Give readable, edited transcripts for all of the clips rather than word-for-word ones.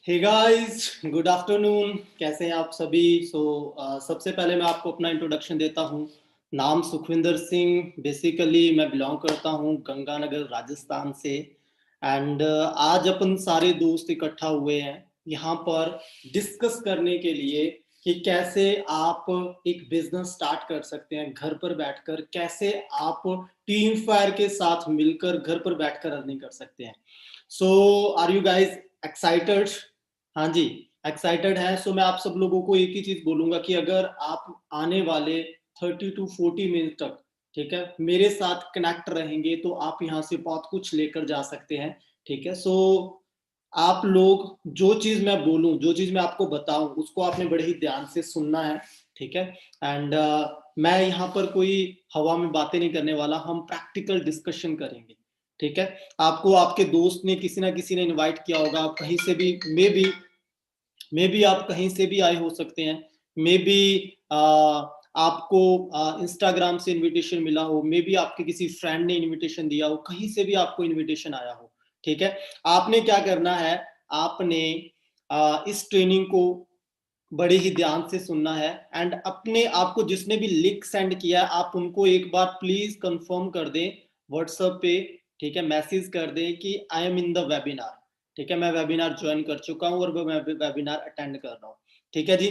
Hey guys, good afternoon. कैसे हैं आप सभी? सबसे पहले मैं आपको अपना इंट्रोडक्शन देता हूँ। नाम सुखविंदर सिंह। बेसिकली मैं बिलोंग करता हूँ गंगानगर राजस्थान से। एंड आज अपन सारे दोस्त इकट्ठा हुए हैं यहाँ पर डिस्कस करने के लिए कि कैसे आप एक बिजनेस स्टार्ट कर सकते हैं घर पर बैठकर, कैसे आप टीम फायर के साथ मिलकर घर पर बैठकर अर्निंग कर सकते हैं। Are you guys excited? हाँ जी, एक्साइटेड है। मैं आप सब लोगों को एक ही चीज बोलूंगा कि अगर आप आने वाले 30 to 40 मिनट तक, ठीक है, मेरे साथ कनेक्ट रहेंगे तो आप यहाँ से बहुत कुछ लेकर जा सकते हैं। ठीक है, आप लोग जो चीज मैं बोलूं, जो चीज मैं आपको बताऊं, उसको आपने बड़े ही ध्यान से सुनना है। ठीक है। एंड मैं यहाँ पर कोई हवा में बातें नहीं करने वाला, हम प्रैक्टिकल डिस्कशन करेंगे। ठीक है। आपको आपके दोस्त ने, किसी ना किसी ने इनवाइट किया होगा, आप कहीं से भी, मे बी आप कहीं से भी आए हो सकते हैं। मे बी आपको इंस्टाग्राम से इनविटेशन मिला हो, मे बी आपके किसी फ्रेंड ने इनविटेशन दिया हो, कहीं से भी आपको इनविटेशन आया हो। ठीक है। आपने क्या करना है, आपने इस ट्रेनिंग को बड़े ही ध्यान से सुनना है। एंड अपने आपको जिसने भी लिंक सेंड किया, आप उनको एक बार प्लीज कंफर्म कर दें व्हाट्सएप पे। ठीक है, मैसेज कर दें कि I am in the webinar. ठीक है, मैं वेबिनार ज्वाइन कर चुका हूँ और मैं वेबिनार अटेंड कर रहा हूँ। ठीक है जी।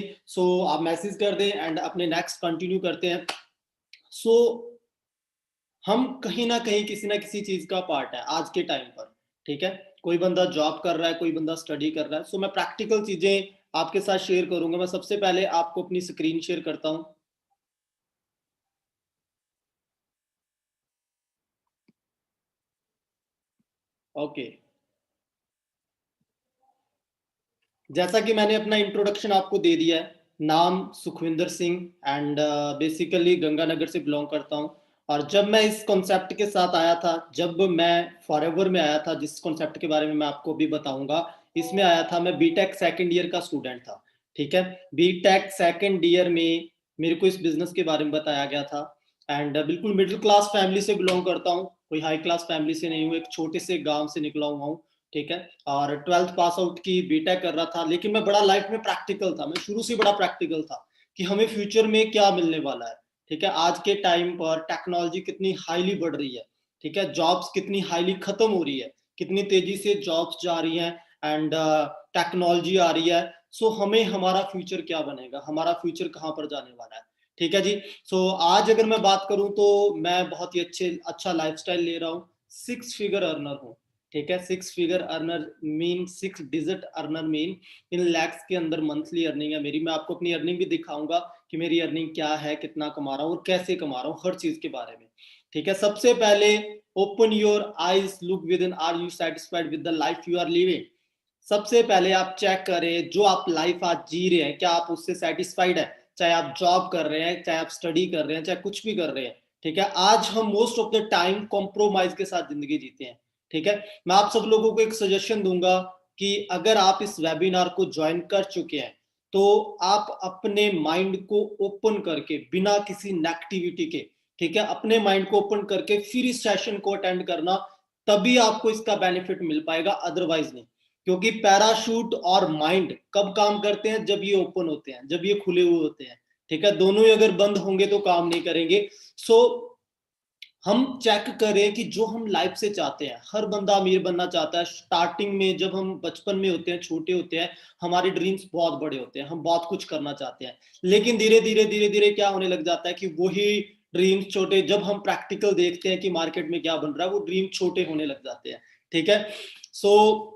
आप मैसेज कर दें एंड अपने नेक्स्ट कंटिन्यू करते हैं। सो हम कहीं ना कहीं किसी ना किसी चीज का पार्ट है आज के टाइम पर। ठीक है, कोई बंदा जॉब कर रहा है, कोई बंदा स्टडी कर रहा है। मैं प्रैक्टिकल चीजें आपके साथ शेयर करूंगा। मैं सबसे पहले आपको अपनी स्क्रीन शेयर करता हूं। ओके, जैसा कि मैंने अपना इंट्रोडक्शन आपको दे दिया है, नाम सुखविंदर सिंह एंड बेसिकली गंगानगर से बिलोंग करता हूं। और जब मैं इस कॉन्सेप्ट के साथ आया था, जब मैं फॉरएवर में आया था, जिस कॉन्सेप्ट के बारे में मैं आपको भी बताऊंगा, इसमें आया था, मैं बीटेक सेकंड ईयर का स्टूडेंट था। ठीक है, बीटेक सेकंड ईयर में मेरे को इस बिजनेस के बारे में बताया गया था। एंड बिल्कुल मिडिल क्लास फैमिली से बिलोंग करता हूँ, कोई हाई क्लास फैमिली से नहीं हूँ, एक छोटे से गांव से निकला हुआ हूँ। ठीक है, और ट्वेल्थ पास आउट की, बीटेक कर रहा था, लेकिन मैं बड़ा लाइफ में प्रैक्टिकल था। मैं शुरू से बड़ा प्रैक्टिकल था कि हमें फ्यूचर में क्या मिलने वाला है। ठीक है, आज के टाइम पर टेक्नोलॉजी कितनी हाईली बढ़ रही है। ठीक है, जॉब्स कितनी हाईली खत्म हो रही है, कितनी तेजी से जॉब्स जा रही हैं एंड टेक्नोलॉजी आ रही है। हमें हमारा फ्यूचर क्या बनेगा, हमारा फ्यूचर कहाँ पर जाने वाला है। ठीक है जी। आज अगर मैं बात करूं तो मैं बहुत ही अच्छा लाइफस्टाइल ले रहा हूँ। 6 फिगर अर्नर हूँ। ठीक है, 6 figure earner mean, 6 digit earner mean, in lakhs के अंदर मंथली अर्निंग है मेरी। मैं आपको अपनी अर्निंग भी दिखाऊंगा कि मेरी अर्निंग क्या है, कितना कमा रहा हूँ और कैसे कमा रहा हूँ, हर चीज के बारे में। ठीक है, सबसे पहले open your eyes, look within, are you satisfied with the life you are living. सबसे पहले आप चेक करें, जो आप लाइफ आज जी रहे हैं, क्या आप उससे सेटिस्फाइड है? चाहे आप जॉब कर रहे हैं, चाहे आप स्टडी कर रहे हैं, चाहे कुछ भी कर रहे हैं। ठीक है, आज हम most of the time compromise के साथ जिंदगी जीते हैं। ठीक है, मैं आप सब लोगों को एक सजेशन दूंगा कि अगर आप इस वेबिनार को ज्वाइन कर चुके हैं तो आप अपने माइंड को ओपन करके, बिना किसी नेगेटिविटी के, ठीक है, अपने माइंड को ओपन करके फिर इस सेशन को अटेंड करना, तभी आपको इसका बेनिफिट मिल पाएगा, अदरवाइज नहीं। क्योंकि पैराशूट और माइंड कब काम करते हैं? जब ये ओपन होते हैं, जब ये खुले हुए होते हैं। ठीक है, दोनों ही अगर बंद होंगे तो काम नहीं करेंगे। सो हम चेक करें कि जो हम लाइफ से चाहते हैं, हर बंदा अमीर बनना चाहता है। स्टार्टिंग में जब हम बचपन में होते हैं, छोटे होते हैं, हमारे ड्रीम्स बहुत बड़े होते हैं, हम बहुत कुछ करना चाहते हैं। लेकिन धीरे धीरे क्या होने लग जाता है कि वही ड्रीम्स छोटे, जब हम प्रैक्टिकल देखते हैं कि मार्केट में क्या बन रहा है, वो ड्रीम छोटे होने लग जाते हैं। ठीक है, सो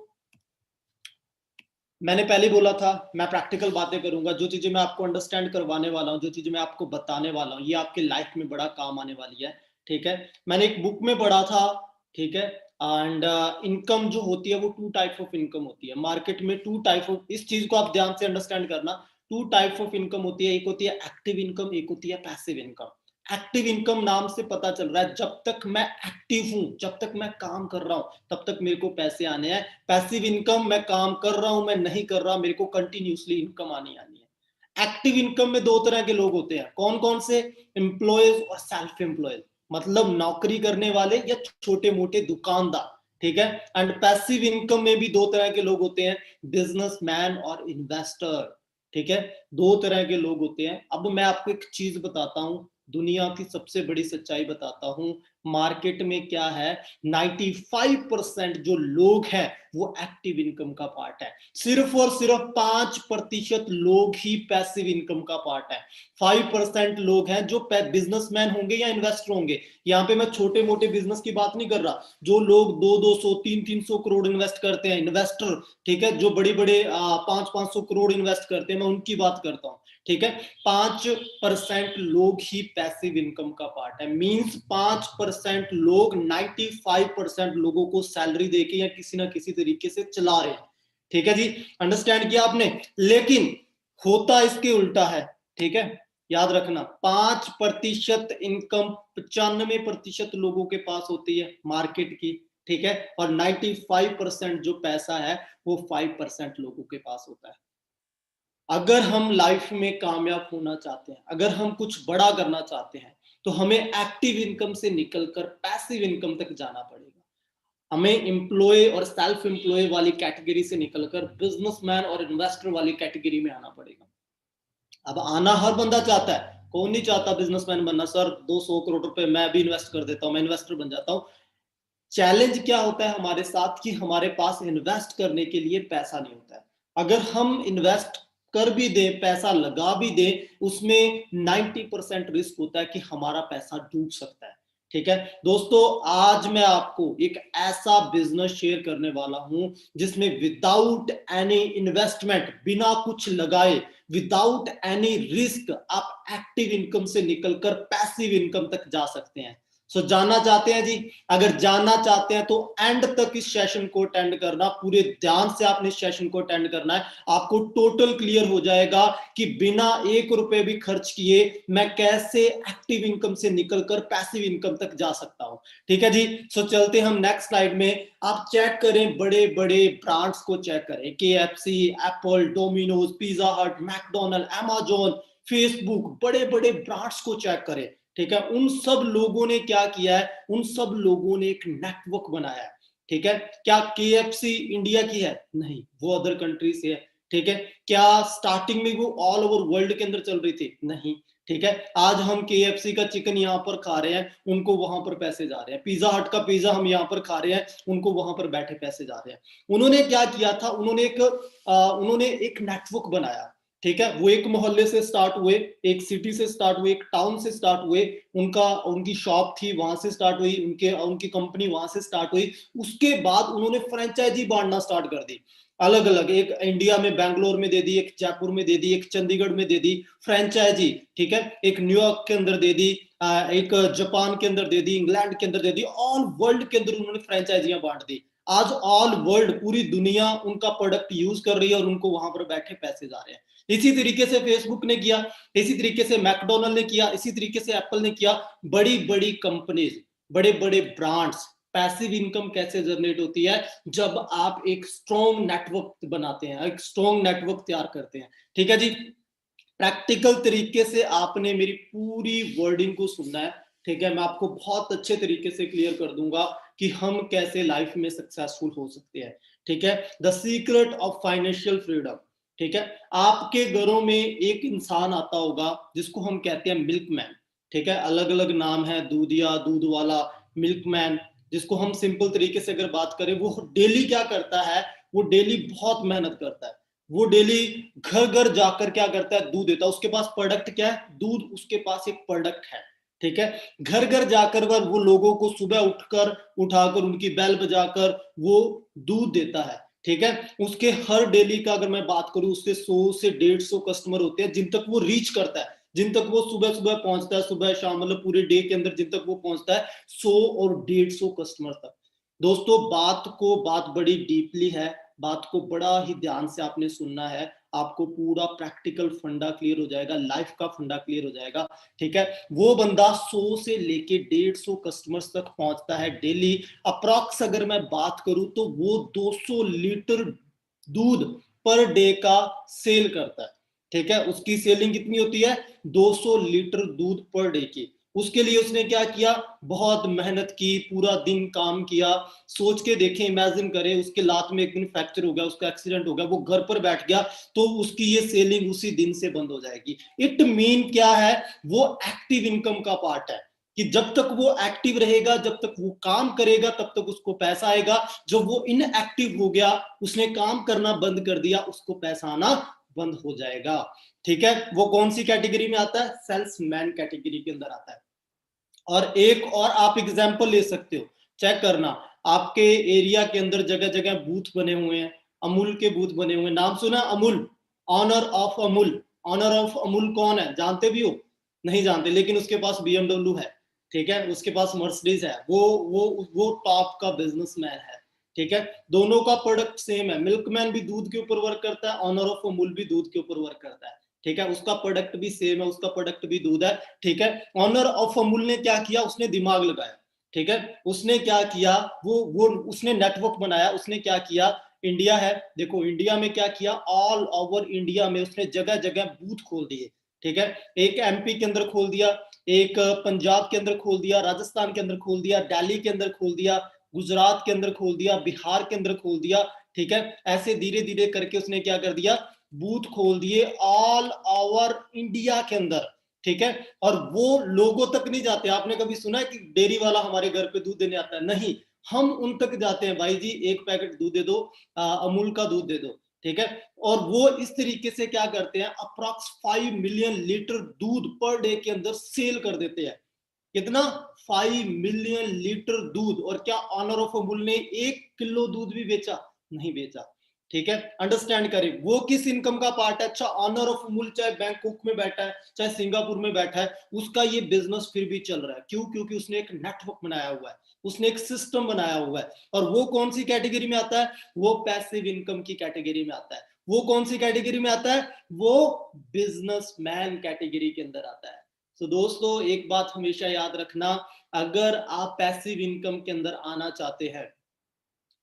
मैंने पहले बोला था मैं प्रैक्टिकल बातें करूंगा। जो चीजें मैं आपको अंडरस्टैंड करवाने वाला हूँ, जो चीजें मैं आपको बताने वाला हूँ, ये आपके लाइफ में बड़ा काम आने वाली है। ठीक है, मैंने एक बुक में पढ़ा था। ठीक है, एंड इनकम जो होती है वो 2 टाइप ऑफ इनकम होती है मार्केट में। 2 टाइप ऑफ, इस चीज को आप ध्यान से अंडरस्टैंड करना। 2 टाइप ऑफ इनकम होती है, एक होती है एक्टिव इनकम, एक होती है पैसिव इनकम। एक्टिव इनकम नाम से पता चल रहा है जब तक मैं एक्टिव हूं, जब तक मैं काम कर रहा हूं, तब तक मेरे को पैसे आने हैं। पैसिव इनकम, मैं काम कर रहा हूं, मैं नहीं कर रहा, मेरे को कंटिन्यूसली इनकम आनी आनी है। एक्टिव इनकम में 2 तरह के लोग होते हैं। कौन कौन से? एम्प्लॉयज और सेल्फ एम्प्लॉयज, मतलब नौकरी करने वाले या छोटे मोटे दुकानदार। ठीक है। एंड पैसिव इनकम में भी दो तरह के लोग होते हैं, बिजनेसमैन और इन्वेस्टर, ठीक है। दो तरह के लोग होते हैं। अब मैं आपको एक चीज बताता हूं, दुनिया की सबसे बड़ी सच्चाई बताता हूं, मार्केट में क्या है, 95% जो लोग हैं वो एक्टिव इनकम का पार्ट है, सिर्फ और सिर्फ 5% लोग ही पैसिव इनकम का पार्ट है। 5% लोग हैं जो बिजनेसमैन होंगे या इन्वेस्टर होंगे। यहाँ पे मैं छोटे मोटे बिजनेस की बात नहीं कर रहा, जो लोग 200 300 करोड़ इन्वेस्ट करते हैं, इन्वेस्टर, ठीक है, जो बड़े बड़े 500 करोड़ इन्वेस्ट करते हैं, मैं उनकी बात करता हूँ, ठीक है। 5% लोग ही पैसिव इनकम का पार्ट है, मींस 5% लोग 95% लोगों को सैलरी देके या किसी ना किसी तरीके से चला रहे हैं, ठीक है जी। अंडरस्टैंड किया आपने। लेकिन होता इसके उल्टा है, ठीक है, याद रखना, 5% इनकम 95% लोगों के पास होती है मार्केट की, ठीक है, और 95% जो पैसा है वो 5% लोगों के पास होता है। अगर हम लाइफ में कामयाब होना चाहते हैं, अगर हम कुछ बड़ा करना चाहते हैं, तो हमें एक्टिव इनकम से निकलकर पैसिव इनकम तक जाना पड़ेगा। हमें एम्प्लॉय और सेल्फ एम्प्लॉय वाली कैटेगरी से निकलकर बिजनेसमैन और इन्वेस्टर वाली कैटेगरी में आना पड़ेगा। अब आना हर बंदा चाहता है, कौन नहीं चाहता बिजनेसमैन बनना, सर 200 करोड़ रुपए मैं भी इन्वेस्ट कर देता हूं, मैं इन्वेस्टर बन जाता हूं। चैलेंज क्या होता है हमारे साथ कि हमारे पास इन्वेस्ट करने के लिए पैसा नहीं होता है। अगर हम इन्वेस्ट कर भी दें, पैसा लगा भी दें, उसमें 90% रिस्क होता है कि हमारा पैसा डूब सकता है, ठीक है दोस्तों। आज मैं आपको एक ऐसा बिजनेस शेयर करने वाला हूं जिसमें विदाउट एनी इन्वेस्टमेंट, बिना कुछ लगाए, विदाउट एनी रिस्क, आप एक्टिव इनकम से निकलकर पैसिव इनकम तक जा सकते हैं। सो जानना चाहते हैं जी? अगर जानना चाहते हैं तो एंड तक इस सेशन को अटेंड करना, पूरे ध्यान से आपने इस सेशन को अटेंड करना है। आपको टोटल क्लियर हो जाएगा कि बिना 1 रुपए भी खर्च किए मैं कैसे एक्टिव इनकम से निकलकर पैसिव इनकम तक जा सकता हूं, ठीक है जी। सो चलते हम नेक्स्ट स्लाइड में। आप चेक करें, बड़े बड़े ब्रांड्स को चेक करें, KFC, एप्पल, डोमिनोज, पिज्जा हट, मैकडोनल्ड, अमेजोन, फेसबुक, बड़े बड़े ब्रांड्स को चेक करें, ठीक है। उन सब लोगों ने क्या किया है, उन सब लोगों ने एक नेटवर्क बनाया है, ठीक है। क्या KFC इंडिया की है? नहीं, वो अदर कंट्री से है, ठीक है। क्या स्टार्टिंग में वो ऑल ओवर वर्ल्ड के अंदर चल रही थी? नहीं, ठीक है। आज हम KFC का चिकन यहाँ पर खा रहे हैं, उनको वहां पर पैसे जा रहे हैं। पिज्जा हट का पिज्जा हम यहाँ पर खा रहे हैं, उनको वहां पर बैठे पैसे जा रहे हैं। उन्होंने क्या किया था, उन्होंने एक नेटवर्क बनाया, ठीक है। वो एक मोहल्ले से स्टार्ट हुए, एक सिटी से स्टार्ट हुए, एक टाउन से स्टार्ट हुए, उनकी शॉप थी वहां से स्टार्ट हुई, उनकी कंपनी वहां से स्टार्ट हुई। उसके बाद उन्होंने फ्रेंचाइजी बांटना स्टार्ट कर दी, अलग अलग, एक इंडिया में बैंगलोर में दे दी, एक जयपुर में दे दी, एक चंडीगढ़ में दे दी फ्रेंचाइजी, ठीक है। एक न्यूयॉर्क के अंदर दे दी, एक जापान के अंदर दे दी, इंग्लैंड के अंदर दे दी, ऑल वर्ल्ड के अंदर उन्होंने फ्रेंचाइजियां बांट दी। आज ऑल वर्ल्ड, पूरी दुनिया उनका प्रोडक्ट यूज कर रही है और उनको वहां पर बैठे पैसे जा रहे हैं। इसी तरीके से फेसबुक ने किया, इसी तरीके से मैकडोनल्ड ने किया, इसी तरीके से एप्पल ने किया। बड़ी बड़ी कंपनीज, बड़े बड़े ब्रांड्स, पैसिव इनकम कैसे जनरेट होती है, जब आप एक स्ट्रॉन्ग नेटवर्क बनाते हैं, एक स्ट्रॉन्ग नेटवर्क तैयार करते हैं, ठीक है जी। प्रैक्टिकल तरीके से आपने मेरी पूरी वर्डिंग को सुनना है, ठीक है। मैं आपको बहुत अच्छे तरीके से क्लियर कर दूंगा कि हम कैसे लाइफ में सक्सेसफुल हो सकते हैं, ठीक है। The secret of financial freedom, ठीक है। आपके घरों में एक इंसान आता होगा जिसको हम कहते हैं मिल्कमैन, ठीक है। अलग अलग नाम है, दूधिया, दूध वाला, मिल्कमैन, जिसको हम सिंपल तरीके से अगर बात करें, वो डेली क्या करता है, वो डेली बहुत मेहनत करता है, वो डेली घर घर जाकर क्या करता है, दूध देता है। उसके पास प्रोडक्ट क्या है, दूध, उसके पास एक प्रोडक्ट है, ठीक है। घर घर जाकर वो लोगों को सुबह उठाकर उनकी बेल बजाकर वो दूध देता है, ठीक है। उसके हर डेली का अगर मैं बात करूं, उससे 100 से 150 कस्टमर होते हैं जिन तक वो रीच करता है, जिन तक वो सुबह सुबह पहुंचता है, सुबह शाम, मतलब पूरे डे के अंदर जिन तक वो पहुंचता है, 100 और 150 कस्टमर तक। दोस्तों बात बड़ी डीपली है, बात को बड़ा ही ध्यान से आपने सुनना है, आपको पूरा प्रैक्टिकल फंडा क्लियर हो जाएगा, लाइफ का फंडा क्लियर हो जाएगा, ठीक है। वो बंदा 100 से लेके 150 कस्टमर्स तक पहुंचता है डेली। अप्रॉक्स अगर मैं बात करूं तो वो 200 लीटर दूध पर डे का सेल करता है, ठीक है। उसकी सेलिंग कितनी होती है, 200 लीटर दूध पर डे की। उसके लिए उसने क्या किया, बहुत मेहनत की, पूरा दिन काम किया। सोच के देखें, इमेजिन करें उसके लात में एक दिन फ्रैक्चर हो गया, उसका एक्सीडेंट हो गया, वो घर पर बैठ गया, तो उसकी ये सेलिंग उसी दिन से बंद हो जाएगी। इट मीन क्या है, वो एक्टिव इनकम का पार्ट है कि जब तक वो एक्टिव रहेगा, जब तक वो काम करेगा, तब तक उसको पैसा आएगा। जब वो इनएक्टिव हो गया, उसने काम करना बंद कर दिया, उसको पैसा आना बंद हो जाएगा। ठीक है, वो कौन सी कैटेगरी में आता है, सेल्समैन कैटेगरी के अंदर आता है। और एक और आप एग्जांपल ले सकते हो, चेक करना, आपके एरिया के अंदर जगह जगह बूथ बने हुए हैं, अमूल के बूथ बने हुए हैं, नाम सुना Amul, owner of Amul. Owner of Amul कौन है, जानते भी हो, नहीं जानते, लेकिन उसके पास BMW है, ठीक है, उसके पास मर्सिडीज है, वो टॉप का बिजनेसमैन है। ठीक है, दोनों का प्रोडक्ट सेम है, मिल्कमैन भी दूध के ऊपर वर्क करता है, ऑनर ऑफ अमूल भी दूध के ऊपर वर्क करता है। ठीक है, उसका प्रोडक्ट भी सेम है, उसका प्रोडक्ट भी दूध है। ठीक है, ऑनर ऑफ अमूल ने क्या किया, उसने दिमाग लगाया। ठीक है, उसने क्या किया, वो उसने नेटवर्क बनाया। उसने क्या किया, इंडिया है, देखो इंडिया में क्या किया, ऑल ओवर इंडिया में उसने जगह जगह बूथ खोल दिए। ठीक है, एक MP के अंदर खोल दिया, एक पंजाब के अंदर खोल दिया, राजस्थान के अंदर खोल दिया, दिल्ली के अंदर खोल दिया, गुजरात के अंदर खोल दिया, बिहार के अंदर खोल दिया। ठीक है, ऐसे धीरे धीरे करके उसने क्या कर दिया, बूथ खोल दिए ऑल ओवर इंडिया के अंदर। ठीक है, और वो लोगों तक नहीं जाते। आपने कभी सुना है कि डेयरी वाला हमारे घर पे दूध देने आता है, नहीं, हम उन तक जाते हैं, भाई जी एक पैकेट दूध दे दो, अमूल का दूध दे दो। ठीक है, और वो इस तरीके से क्या करते हैं, अप्रॉक्स 5 मिलियन लीटर दूध पर डे के अंदर सेल कर देते हैं। कितना, 5 मिलियन लीटर दूध। और क्या ऑनर ऑफ अमूल ने 1 किलो दूध भी बेचा, नहीं बेचा। ठीक है, अंडरस्टैंड करें वो किस इनकम का पार्ट है। अच्छा, ऑनर ऑफ अमूल चाहे बैंकॉक में बैठा है, चाहे सिंगापुर में बैठा है, उसका ये बिजनेस फिर भी चल रहा है। क्यों, क्योंकि उसने एक नेटवर्क बनाया हुआ है, उसने एक सिस्टम बनाया हुआ है। और वो कौन सी कैटेगरी में आता है, वो पैसिव इनकम की कैटेगरी में आता है। वो कौन सी कैटेगरी में आता है, वो बिजनेसमैन कैटेगरी के अंदर आता है। तो दोस्तों एक बात हमेशा याद रखना, अगर आप पैसिव इनकम के अंदर आना चाहते हैं,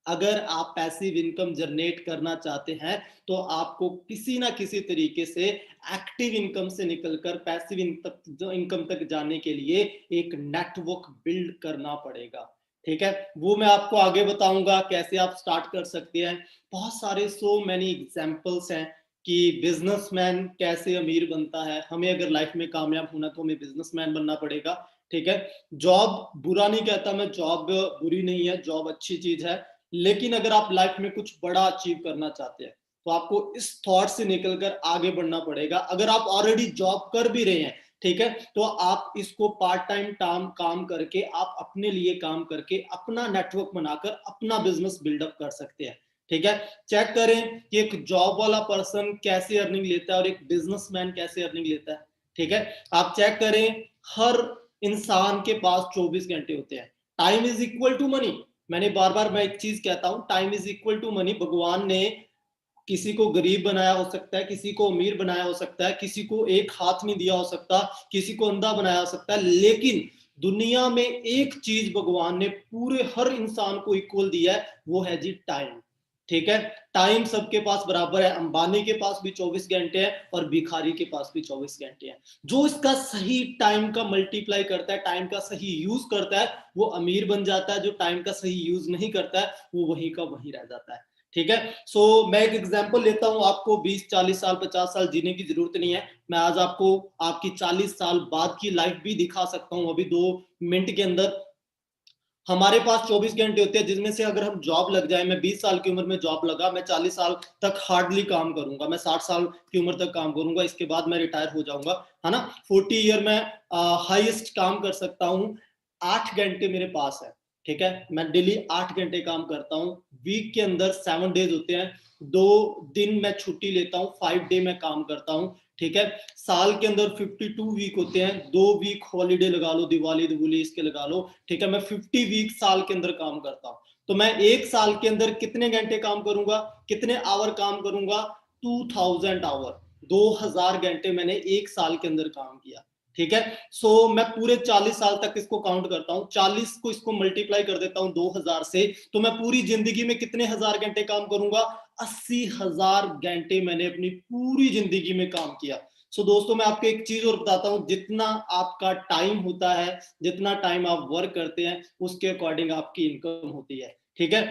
अगर आप पैसिव इनकम जनरेट करना चाहते हैं, तो आपको किसी ना किसी तरीके से एक्टिव इनकम से निकलकर पैसिव इनकम तक जाने के लिए एक नेटवर्क बिल्ड करना पड़ेगा। ठीक है, वो मैं आपको आगे बताऊंगा कैसे आप स्टार्ट कर सकते हैं। बहुत सारे सो मैनी एग्जांपल्स हैं कि बिजनेसमैन कैसे अमीर बनता है। हमें अगर लाइफ में कामयाब होना तो हमें बिजनेसमैन बनना पड़ेगा। ठीक है, जॉब बुरा नहीं कहता मैं, जॉब बुरी नहीं है, जॉब अच्छी चीज है। लेकिन अगर आप लाइफ में कुछ बड़ा अचीव करना चाहते हैं, तो आपको इस थॉट से निकलकर आगे बढ़ना पड़ेगा। अगर आप ऑलरेडी जॉब कर भी रहे हैं, ठीक है, तो आप इसको पार्ट टाइम काम करके, आप अपने लिए काम करके, अपना नेटवर्क बनाकर अपना बिजनेस बिल्डअप कर सकते हैं। ठीक है, चेक करें कि एक जॉब वाला पर्सन कैसे अर्निंग लेता है और एक बिजनेसमैन कैसे अर्निंग लेता है। ठीक है, आप चेक करें, हर इंसान के पास 24 घंटे होते हैं। Time is equal to money. मैंने बार बार मैं एक चीज कहता हूं, time is equal to money. भगवान ने किसी को गरीब बनाया हो सकता है, किसी को अमीर बनाया हो सकता है, किसी को एक हाथ नहीं दिया हो सकता, किसी को अंधा बनाया हो सकता है, लेकिन दुनिया में एक चीज भगवान ने पूरे हर इंसान को इक्वल दिया है, वो है जी टाइम। ठीक है, टाइम सबके पास बराबर है। अंबानी के पास भी 24 घंटे हैं और भिखारी के पास भी 24 घंटे हैं। जो इसका सही टाइम का मल्टीप्लाई करता है, टाइम का सही यूज करता है, वो अमीर बन जाता है। जो टाइम का सही यूज नहीं करता है, वो वहीं का वहीं रह जाता है। ठीक है, सो मैं एक एग्जांपल लेता हूं, आपको 20 40 साल 50 साल जीने की जरूरत नहीं है। मैं आज आपको आपकी 40 साल बाद की लाइफ भी दिखा सकता हूं, अभी 2 मिनट के अंदर। हमारे पास 24 घंटे होते हैं, जिसमें से अगर हम जॉब लग जाए, मैं 20 साल की उम्र में जॉब लगा, मैं 40 साल तक हार्डली काम करूंगा, मैं 60 साल की उम्र तक काम करूंगा, इसके बाद मैं रिटायर हो जाऊंगा, है ना। 40 ईयर में हाईएस्ट काम कर सकता हूँ। 8 घंटे मेरे पास है। ठीक है, मैं डेली 8 घंटे काम करता हूँ। वीक के अंदर 7 डेज होते हैं, 2 दिन मैं छुट्टी लेता हूँ, 5 डे मैं काम करता हूँ। ठीक है, साल के अंदर 52 वीक होते हैं, 2 वीक हॉलीडे लगा लो, दिवाली दिवाली इसके लगा लो। ठीक है, मैं 50 वीक साल के अंदर काम करता हूं। तो मैं एक साल के अंदर कितने घंटे काम करूंगा, कितने आवर काम करूंगा, 2000 आवर, 2000 घंटे मैंने एक साल के अंदर काम किया। ठीक है, सो मैं पूरे 40 साल तक इसको काउंट करता हूं, 40 को इसको मल्टीप्लाई कर देता हूं 2000 से, तो मैं पूरी जिंदगी में कितने हजार घंटे काम करूंगा, 80,000 घंटे मैंने अपनी पूरी जिंदगी में काम किया। सो दोस्तों मैं आपको एक चीज और बताता हूँ, जितना आपका टाइम होता है, जितना टाइम आप वर्क करते हैं, उसके अकॉर्डिंग आपकी इनकम होती है, ठीक है।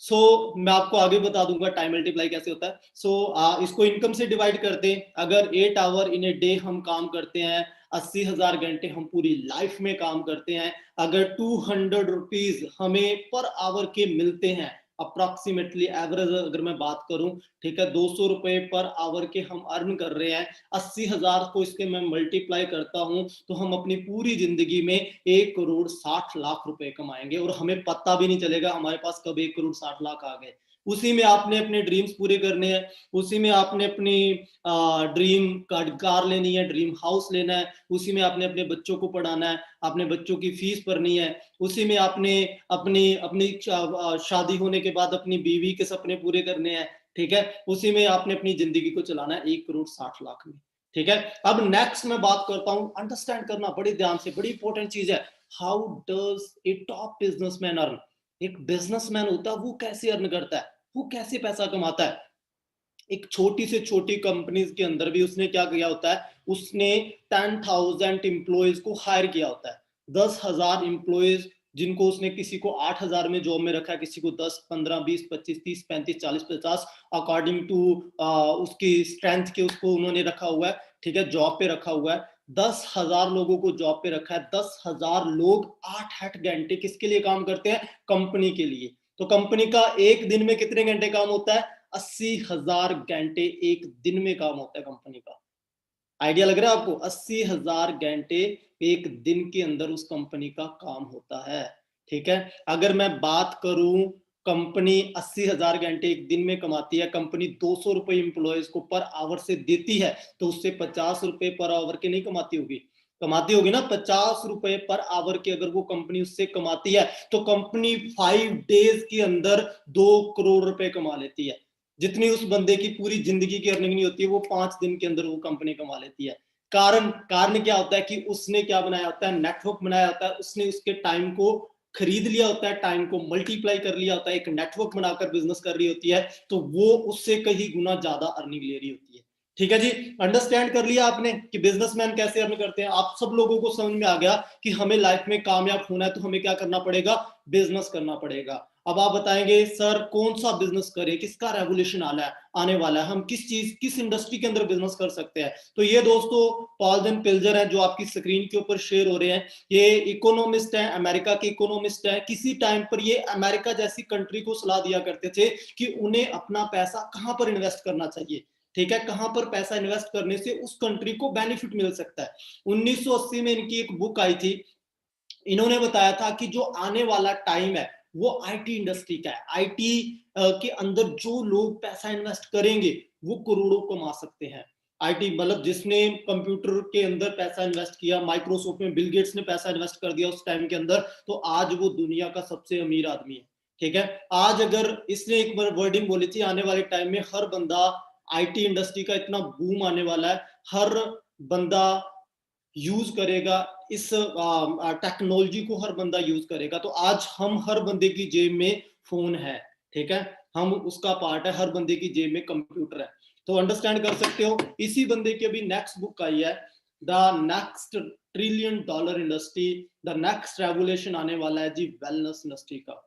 मैं आपको आगे बता दूंगा टाइम मल्टीप्लाई कैसे होता है। इसको इनकम से डिवाइड करते हैं। अगर 8 आवर इन ए डे हम काम करते हैं, 80,000 घंटे हम पूरी लाइफ में काम करते हैं, अगर 200 रुपीज हमें पर आवर के मिलते हैं, अप्रोक्सीमेटली एवरेज अगर मैं बात करूं, ठीक है, 200 रुपए पर आवर के हम अर्न कर रहे हैं, 80,000 को इसके मैं मल्टीप्लाई करता हूं, तो हम अपनी पूरी जिंदगी में 1,60,00,000 रुपए कमाएंगे और हमें पता भी नहीं चलेगा हमारे पास कब 1,60,00,000 आ गए। उसी में आपने अपने ड्रीम्स पूरे करने हैं, उसी में आपने अपनी ड्रीम कार लेनी है, ड्रीम हाउस लेना है, उसी में आपने अपने बच्चों को पढ़ाना है, अपने बच्चों की फीस भरनी है, उसी में आपने अपनी अपनी शादी होने के बाद अपनी बीवी के सपने पूरे करने हैं, ठीक है, उसी में आपने अपनी जिंदगी को चलाना है 1,60,00,000 में, ठीक है। अब नेक्स्ट मैं बात करता हूं, अंडरस्टैंड करना बड़े ध्यान से, बड़ी इंपॉर्टेंट चीज है, how does a top businessman earn. एक बिजनेसमैन होता है वो कैसे अर्न करता है, वो कैसे पैसा कमाता है। एक छोटी से छोटी कंपनीज के अंदर भी उसने क्या किया होता है, उसने 10,000 एम्प्लॉयज को हायर किया होता है, 10,000 एम्प्लॉयज जिनको उसने किसी को 8,000 में जॉब में रखा है, किसी को 10, 15, 20, 25, 30, 35, 40, 50 अकॉर्डिंग टू उसकी स्ट्रेंथ के उसको उन्होंने रखा हुआ है, ठीक है, जॉब पे रखा हुआ है। 10,000 लोगों को जॉब पे रखा है, 10,000 लोग 8 घंटे किसके लिए काम करते हैं, कंपनी के लिए। तो कंपनी का एक दिन में कितने घंटे काम होता है, 80,000 घंटे एक दिन में काम होता है कंपनी का। आइडिया लग रहा है आपको, 80,000 घंटे एक दिन के अंदर उस कंपनी का काम होता है, ठीक है। अगर मैं बात करूं, कंपनी 80,000 घंटे एक दिन में कमाती है, कंपनी 200 रुपए इंप्लॉयज को पर आवर से देती है, तो उससे 50 रुपए पर आवर के नहीं कमाती होगी, कमाती होगी ना, 50 रुपए पर आवर के अगर वो कंपनी उससे कमाती है, तो कंपनी 5 डेज के अंदर 2 करोड़ रुपए कमा लेती है। जितनी उस बंदे की पूरी जिंदगी की अर्निंग नहीं होती है, वो 5 दिन के अंदर वो कंपनी कमा लेती है। कारण कारण क्या होता है कि उसने क्या बनाया होता है, नेटवर्क बनाया होता है, उसने उसके टाइम को खरीद लिया होता है, टाइम को मल्टीप्लाई कर लिया होता है, एक नेटवर्क बनाकर बिजनेस कर रही होती है, तो वो उससे कहीं गुना ज्यादा अर्निंग ले रही होती है, ठीक है जी। अंडरस्टैंड कर लिया आपने कि बिजनेसमैन कैसे अर्न करते हैं। आप सब लोगों को समझ में आ गया कि हमें लाइफ में कामयाब होना है तो हमें क्या करना पड़ेगा, बिजनेस करना पड़ेगा। अब आप बताएंगे सर कौन सा बिजनेस करें, किसका रेवोल्यूशन आने वाला है, हम किस इंडस्ट्री के अंदर बिजनेस कर सकते हैं। तो ये दोस्तों पॉल जेन पिल्जर हैं जो आपकी स्क्रीन के ऊपर शेयर हो रहे हैं, ये इकोनॉमिस्ट हैं, अमेरिका के इकोनॉमिस्ट हैं। किसी टाइम पर ये अमेरिका जैसी कंट्री को सलाह दिया करते थे कि उन्हें अपना पैसा कहां पर इन्वेस्ट करना चाहिए, ठीक है, कहां पर पैसा इन्वेस्ट करने से उस कंट्री को बेनिफिट मिल सकता है। 1980 में इनकी एक बुक आई थी, इन्होंने बताया था कि जो आने वाला टाइम है वो आईटी इंडस्ट्री का है। आईटी के अंदर जो लोग पैसा इन्वेस्ट करेंगे वो करोड़ों कमा सकते हैं। आईटी मतलब जिसने कंप्यूटर के अंदर पैसा इन्वेस्ट किया, माइक्रोसॉफ्ट में बिल गेट्स ने पैसा इन्वेस्ट कर दिया उस टाइम के अंदर, तो आज वो दुनिया का सबसे अमीर आदमी है, ठीक है। आज अगर इसने एक बार वर्डिंग बोली थी, आने वाले टाइम में हर बंदा, आईटी इंडस्ट्री का इतना बूम आने वाला है, हर बंदा यूज करेगा इस टेक्नोलॉजी को, हर बंदा यूज करेगा। तो आज हम हर बंदे की जेब में फोन है, ठीक है, हम उसका पार्ट है, हर बंदे की जेब में कंप्यूटर है। तो अंडरस्टैंड कर सकते हो। इसी बंदे की अभी नेक्स्ट बुक आई है, the next $1 trillion industry, the next revolution आने वाला है जी वेलनेस इंडस्ट्री का।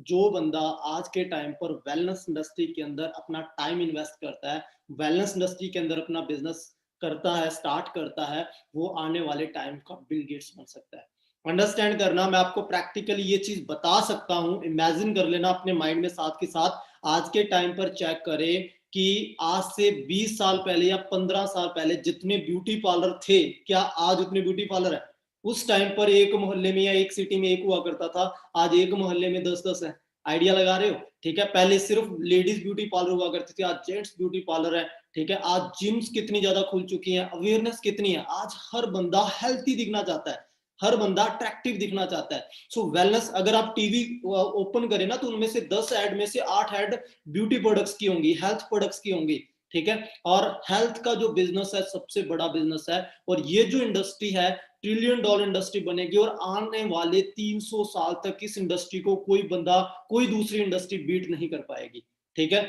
जो बंदा आज के टाइम पर वेलनेस इंडस्ट्री के अंदर अपना टाइम इन्वेस्ट करता है, वेलनेस इंडस्ट्री के अंदर अपना बिजनेस करता है, स्टार्ट करता है, वो आने वाले टाइम का बिल गेट्स बन सकता है। अंडरस्टैंड करना, मैं आपको प्रैक्टिकली ये चीज बता सकता हूं, इमेजिन कर लेना अपने माइंड में साथ के साथ। आज के टाइम पर चेक करें कि आज से 20 साल पहले या 15 साल पहले जितने ब्यूटी पार्लर थे, क्या आज उतने ब्यूटी पार्लर है? उस टाइम पर एक मोहल्ले में या एक सिटी में एक हुआ करता था, आज एक मोहल्ले में 10-10 है। आइडिया लगा रहे हो, ठीक है। पहले सिर्फ लेडीज ब्यूटी पार्लर हुआ करती थी, आज जेंट्स ब्यूटी पार्लर है, ठीक है। आज जिम्स कितनी ज्यादा खुल चुकी हैं, अवेयरनेस कितनी है, आज हर बंदा हेल्थी दिखना चाहता है, हर बंदा अट्रैक्टिव दिखना चाहता है। सो वेलनेस, अगर आप टीवी ओपन करें ना, तो उनमें से 10 ऐड में से 8 ऐड ब्यूटी प्रोडक्ट्स की होंगी, हेल्थ प्रोडक्ट्स की होंगी, ठीक है। और हेल्थ का जो बिजनेस है सबसे बड़ा बिजनेस है, और ये जो इंडस्ट्री है $1 ट्रिलियन इंडस्ट्री बनेगी, और आने वाले 300 साल तक इस इंडस्ट्री को कोई बंदा, कोई दूसरी इंडस्ट्री बीट नहीं कर पाएगी, ठीक है।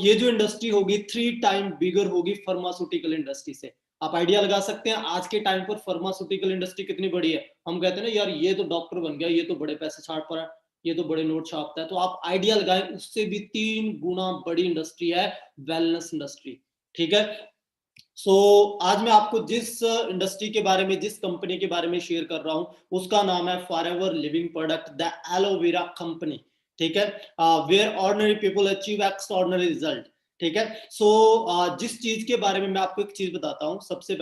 ये जो इंडस्ट्री होगी 3 टाइम बिगर होगी फार्मास्यूटिकल इंडस्ट्री से। आप आइडिया लगा सकते हैं आज के टाइम पर फार्मास्यूटिकल इंडस्ट्री कितनी बड़ी है। हम कहते हैं ना यार ये तो डॉक्टर बन गया, ये तो बड़े पैसे छाप पर है, ये तो बड़े नोट छापता है, तो आप आइडिया लगाएं उससे भी 3 गुना बड़ी इंडस्ट्री है वेलनेस इंडस्ट्री। ठीक है, सो आज मैं आपको जिस इंडस्ट्री के बारे में, जिस कंपनी के बारे में शेयर कर रहा हूं, उसका नाम है Forever Living product, the aloe vera company. ठीक है, where ordinary people achieve extraordinary result. ठीक है, सो जिस चीज के बारे में मैं आपको एक चीज बताता हूं, सबसे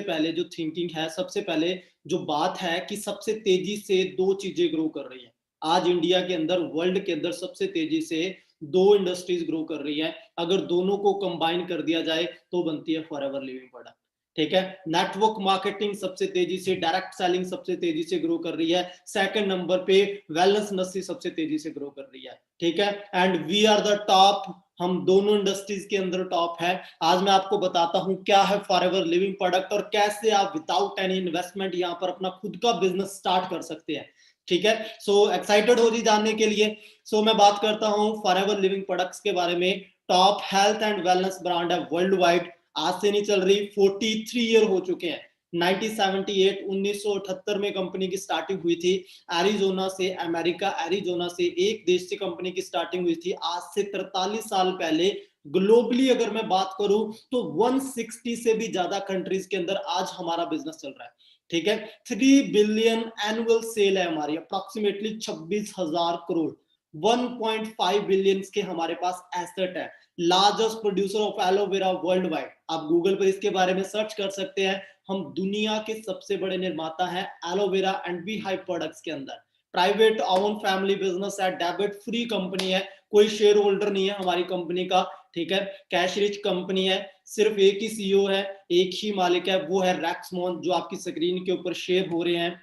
पहले जो थिंकिंग है, सबसे पहले जो बात है कि सबसे तेजी से दो चीजें ग्रो कर रही है आज इंडिया के अंदर, वर्ल्ड के अंदर सबसे तेजी से दो इंडस्ट्रीज ग्रो कर रही है। अगर दोनों को कंबाइन कर दिया जाए तो बनती है फॉरएवर लिविंग प्रोडक्ट। ठीक है, नेटवर्क मार्केटिंग सबसे तेजी से, डायरेक्ट सेलिंग सबसे तेजी से ग्रो कर रही है। सेकंड नंबर पे वेलनेस इंडस्ट्री सबसे तेजी से ग्रो कर रही है। ठीक है, and we are the top, हम दोनों इंडस्ट्रीज के अंदर टॉप है। आज मैं आपको बताता हूं क्या है फॉरएवर लिविंग प्रोडक्ट और कैसे आप विदाउट एनी इन्वेस्टमेंट यहां पर अपना खुद का बिजनेस स्टार्ट कर सकते हैं। ठीक है, सो एक्साइटेड हो जी जानने के लिए। सो मैं बात करता हूं फॉरएवर लिविंग प्रोडक्ट्स के बारे में। Top health and wellness brand है वर्ल्ड वाइड, आज से नहीं चल रही, 43 ईयर हो चुके हैं। 1978 में कंपनी की स्टार्टिंग हुई थी एरिजोना से, अमेरिका एरिजोना से एक देश से कंपनी की स्टार्टिंग हुई थी। आज से 43 साल पहले ग्लोबली अगर मैं बात करूं तो 160 से भी ज्यादा कंट्रीज के अंदर आज हमारा बिजनेस चल रहा है। ठीक है, 3 बिलियन एनुअल सेल है हमारी, अप्रोक्सीमेटली 26,000 करोड़, 1.5 बिलियन के हमारे पास एसेट है। Largest producer of aloe vera world wide, आप गूगल पर इसके बारे में सर्च कर सकते हैं। हम दुनिया के सबसे बड़े निर्माता हैं aloe vera and bee hive products के अंदर। प्राइवेट ओन फैमिली बिजनेस है, डेबिट फ्री कंपनी है, कोई शेयर होल्डर नहीं है हमारी कंपनी का। ठीक है, कैश रिच कंपनी है, सिर्फ एक ही सीईओ है, एक ही मालिक है, वो है रैक्समोन, जो आपकी स्क्रीन के ऊपर शेयर हो रहे हैं।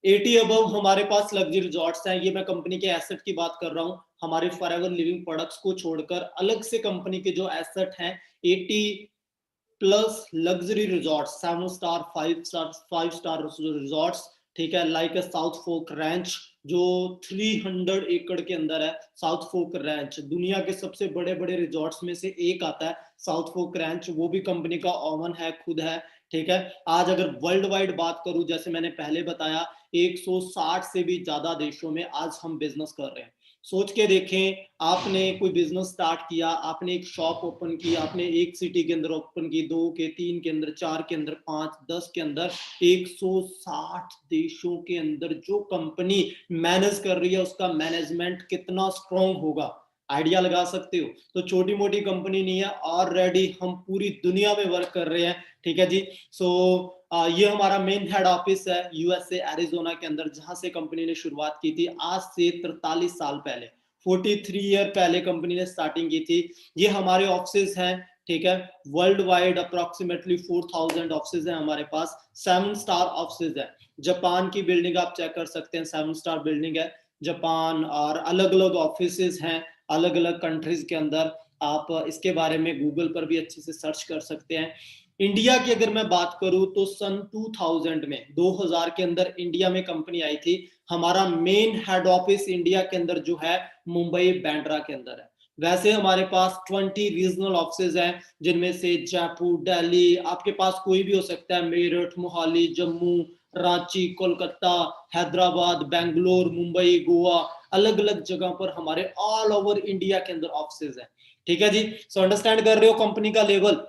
80 अबव हमारे पास लग्जरी रिजॉर्ट्स हैं। ये मैं कंपनी के एसेट की बात कर रहा हूं, हमारे फॉरएवर लिविंग प्रोडक्ट्स को छोड़कर अलग से कंपनी के जो एसेट हैं, 80 plus luxury resorts, 7 star, 5 star resorts. ठीक है, लाइक साउथ फोक रैंच जो 300 एकड़ के अंदर है। साउथ फोक रैंच दुनिया के सबसे बड़े बड़े रिजॉर्ट्स में से एक आता है साउथ फोक रैंच, वो भी कंपनी का ओवन है, खुद है। ठीक है, आज अगर वर्ल्ड वाइड बात करूं, जैसे मैंने पहले बताया, 160 से भी ज्यादा देशों में आज हम बिजनेस कर रहे हैं। सोच के देखें, आपने कोई बिजनेस स्टार्ट किया, आपने एक शॉप ओपन की, आपने एक सिटी के अंदर ओपन की, 2 के, 3 के अंदर, 4 के अंदर, 5, 10 के अंदर, 160 देशों के अंदर जो कंपनी मैनेज कर रही है उसका मैनेजमेंट कितना स्ट्रॉन्ग होगा, आइडिया लगा सकते हो। तो छोटी मोटी कंपनी नहीं है, ऑलरेडी हम पूरी दुनिया में वर्क कर रहे हैं। ठीक है जी, सो ये हमारा मेन हेड ऑफिस है यूएसए एरिजोना के अंदर, जहां से कंपनी ने शुरुआत की थी आज से 43 साल पहले, 43 ईयर पहले कंपनी ने स्टार्टिंग की थी। ये हमारे ऑफिस हैं। ठीक है, वर्ल्ड वाइड अप्रोक्सीमेटली 4000 ऑफिस हैं हमारे पास, 7 स्टार ऑफिस है। जापान की बिल्डिंग आप चेक कर सकते हैं, 7 स्टार बिल्डिंग है जापान, और अलग अलग ऑफिस हैं अलग अलग कंट्रीज के अंदर। आप इसके बारे में गूगल पर भी अच्छे से सर्च कर सकते हैं। इंडिया की अगर मैं बात करूं तो सन 2000 में, 2000 के अंदर इंडिया में कंपनी आई थी। हमारा मेन हेड ऑफिस इंडिया के अंदर जो है मुंबई बैंड्रा के अंदर है। वैसे हमारे पास 20 रीजनल ऑफिसेज हैं, जिनमें से जयपुर, दिल्ली, आपके पास कोई भी हो सकता है, मेरठ, मोहाली, जम्मू, रांची, कोलकाता, हैदराबाद, बेंगलोर, मुंबई, गोवा, अलग अलग जगह पर हमारे ऑल ओवर इंडिया के अंदर ऑफिसेज हैं। ठीक है जी, सो अंडरस्टैंड कर रहे हो कंपनी का लेवल,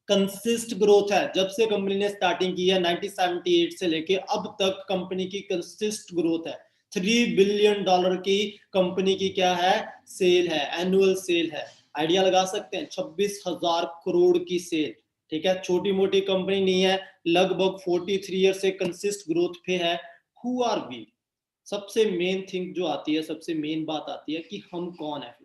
कंसिस्ट ग्रोथ है। जब से कंपनी ने स्टार्टिंग की है 1978 से लेके अब तक कंपनी की कंसिस्ट ग्रोथ है। $3 बिलियन की कंपनी की क्या है, सेल है, एनुअल सेल है। आइडिया लगा सकते हैं, 26,000 करोड़ की सेल। ठीक है, छोटी मोटी कंपनी नहीं है, लगभग 43 ईयर से कंसिस्ट ग्रोथ पे है। हु आर वी, सबसे मेन थिंग जो आती है, सबसे मेन बात आती है कि हम कौन है,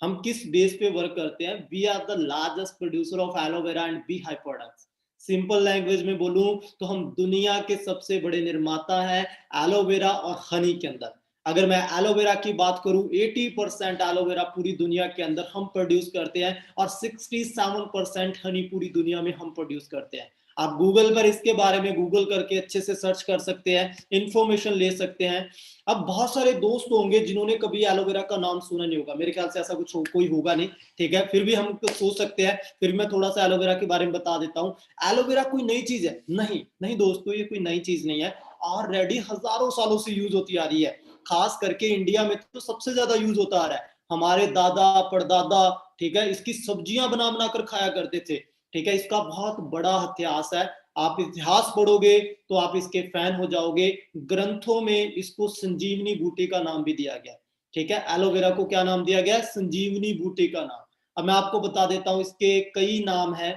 हम किस बेस पे वर्क करते हैं। We are the largest producer of aloe vera and bee hive products. Simple language में बोलूं तो हम दुनिया के सबसे बड़े निर्माता हैं एलोवेरा और हनी के अंदर। अगर मैं एलोवेरा की बात करूं, 80% एलोवेरा पूरी दुनिया के अंदर हम प्रोड्यूस करते हैं और 67% हनी पूरी दुनिया में हम प्रोड्यूस करते हैं। आप गूगल पर इसके बारे में गूगल करके अच्छे से सर्च कर सकते हैं, इंफॉर्मेशन ले सकते हैं। अब बहुत सारे दोस्त होंगे जिन्होंने कभी एलोवेरा का नाम सुना नहीं होगा, मेरे ख्याल से ऐसा कुछ कोई होगा नहीं, ठीक है, फिर भी हम तो सोच सकते हैं। फिर मैं थोड़ा सा एलोवेरा के बारे में बता देता हूँ। एलोवेरा कोई नई चीज है? नहीं नहीं दोस्तों, ये कोई नई चीज नहीं है, ऑलरेडी हजारों सालों से यूज होती आ रही है। खास करके इंडिया में तो सबसे ज्यादा यूज होता आ रहा है। हमारे दादा परदादा, ठीक है, इसकी सब्जियां बना बना कर खाया करते थे, ठीक है। इसका बहुत बड़ा इतिहास है, आप इतिहास पढ़ोगे तो आप इसके फैन हो जाओगे। ग्रंथों में इसको संजीवनी बूटी का नाम भी दिया गया, ठीक है। एलोवेरा को क्या नाम दिया गया? संजीवनी बूटी का नाम। अब मैं आपको बता देता हूं, इसके कई नाम हैं,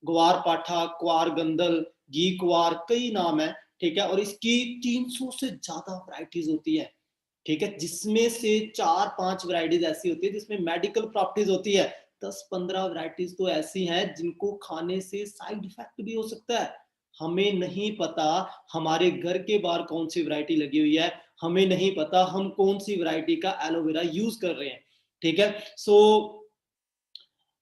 ग्वार पाठा, क्वार गंदल, घी क्वार, कई नाम है, ठीक है। और इसकी 300 से ज्यादा वैरायटीज होती है, ठीक है, जिसमें से 4-5 वैरायटीज ऐसी होती है जिसमें मेडिकल प्रॉपर्टीज होती है। 10-15 वैरायटीज तो ऐसी हैं जिनको खाने से साइड इफेक्ट भी हो सकता है। हमें नहीं पता हमारे घर के बाहर कौन सी वैरायटी लगी हुई है, हमें नहीं पता हम कौन सी वैरायटी का एलोवेरा यूज कर रहे हैं, ठीक है। सो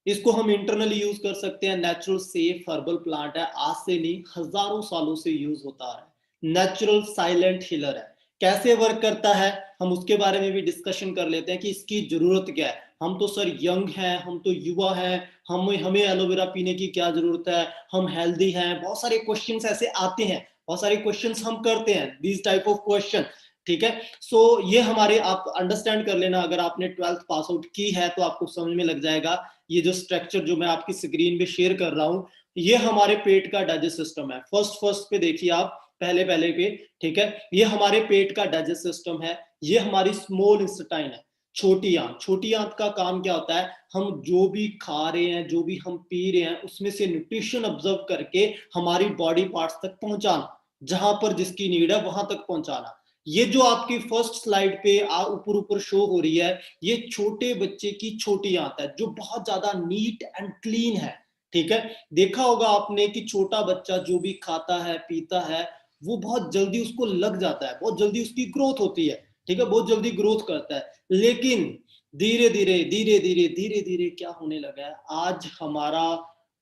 इसको हम इंटरनली यूज कर सकते हैं। नेचुरल सेफ हर्बल प्लांट है, आज से नहीं हजारों सालों से यूज होता आ रहा है। नेचुरल साइलेंट हीलर है। कैसे वर्क करता है हम उसके बारे में भी डिस्कशन कर लेते हैं कि इसकी जरूरत क्या है। हम तो सर यंग हैं, हम तो युवा हैं, हमें एलोवेरा पीने की क्या जरूरत है, हम हेल्दी हैं, बहुत सारे क्वेश्चंस ऐसे आते हैं, बहुत सारे क्वेश्चंस हम करते हैं, दिस टाइप ऑफ क्वेश्चन, ठीक है। सो ये हमारे, आप अंडरस्टैंड कर लेना, अगर आपने 12th पास आउट की है तो आपको समझ में लग जाएगा। ये जो स्ट्रक्चर जो मैं आपकी स्क्रीन पे शेयर कर रहा हूं, ये हमारे पेट का डाइजेस्ट सिस्टम है। फर्स्ट पे देखिए आप, पहले पहले पे, ठीक है, ये हमारे पेट का डाइजेस्ट सिस्टम है। ये हमारी स्मॉल इंस्टेटाइन है, छोटी आंत। छोटी आंत का काम क्या होता है? हम जो भी खा रहे हैं, जो भी हम पी रहे हैं, उसमें से न्यूट्रिशन ऑब्जर्व करके हमारी बॉडी पार्ट्स तक पहुंचाना, जहां पर जिसकी नीड है वहां तक पहुंचाना। ये जो आपकी फर्स्ट स्लाइड पे ऊपर ऊपर शो हो रही है, ये छोटे बच्चे की छोटी आंत है, जो बहुत ज्यादा नीट एंड क्लीन है, ठीक है। देखा होगा आपने कि छोटा बच्चा जो भी खाता है पीता है, वो बहुत जल्दी उसको लग जाता है, बहुत जल्दी उसकी ग्रोथ होती है, ठीक है, बहुत जल्दी ग्रोथ करता है। लेकिन धीरे धीरे धीरे धीरे धीरे धीरे क्या होने लगा है, आज हमारा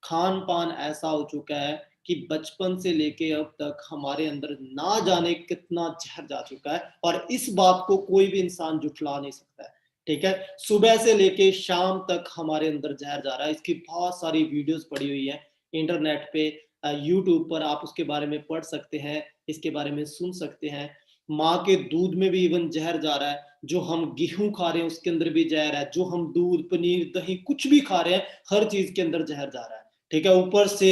खान पान ऐसा हो चुका है कि बचपन से लेके अब तक हमारे अंदर ना जाने कितना जहर जा चुका है, और इस बात को कोई भी इंसान जुटला नहीं सकता है, ठीक है। सुबह से लेके शाम तक हमारे अंदर जहर जा रहा है। इसकी बहुत सारी वीडियोस पड़ी हुई है इंटरनेट पे, यूट्यूब पर, आप उसके बारे में पढ़ सकते हैं, इसके बारे में सुन सकते हैं। माँ के दूध में भी इवन जहर जा रहा है, जो हम गेहूं खा रहे हैं उसके अंदर भी जहर है, जो हम दूध पनीर दही कुछ भी खा रहे हैं हर चीज के अंदर जहर जा रहा है, ठीक है। ऊपर से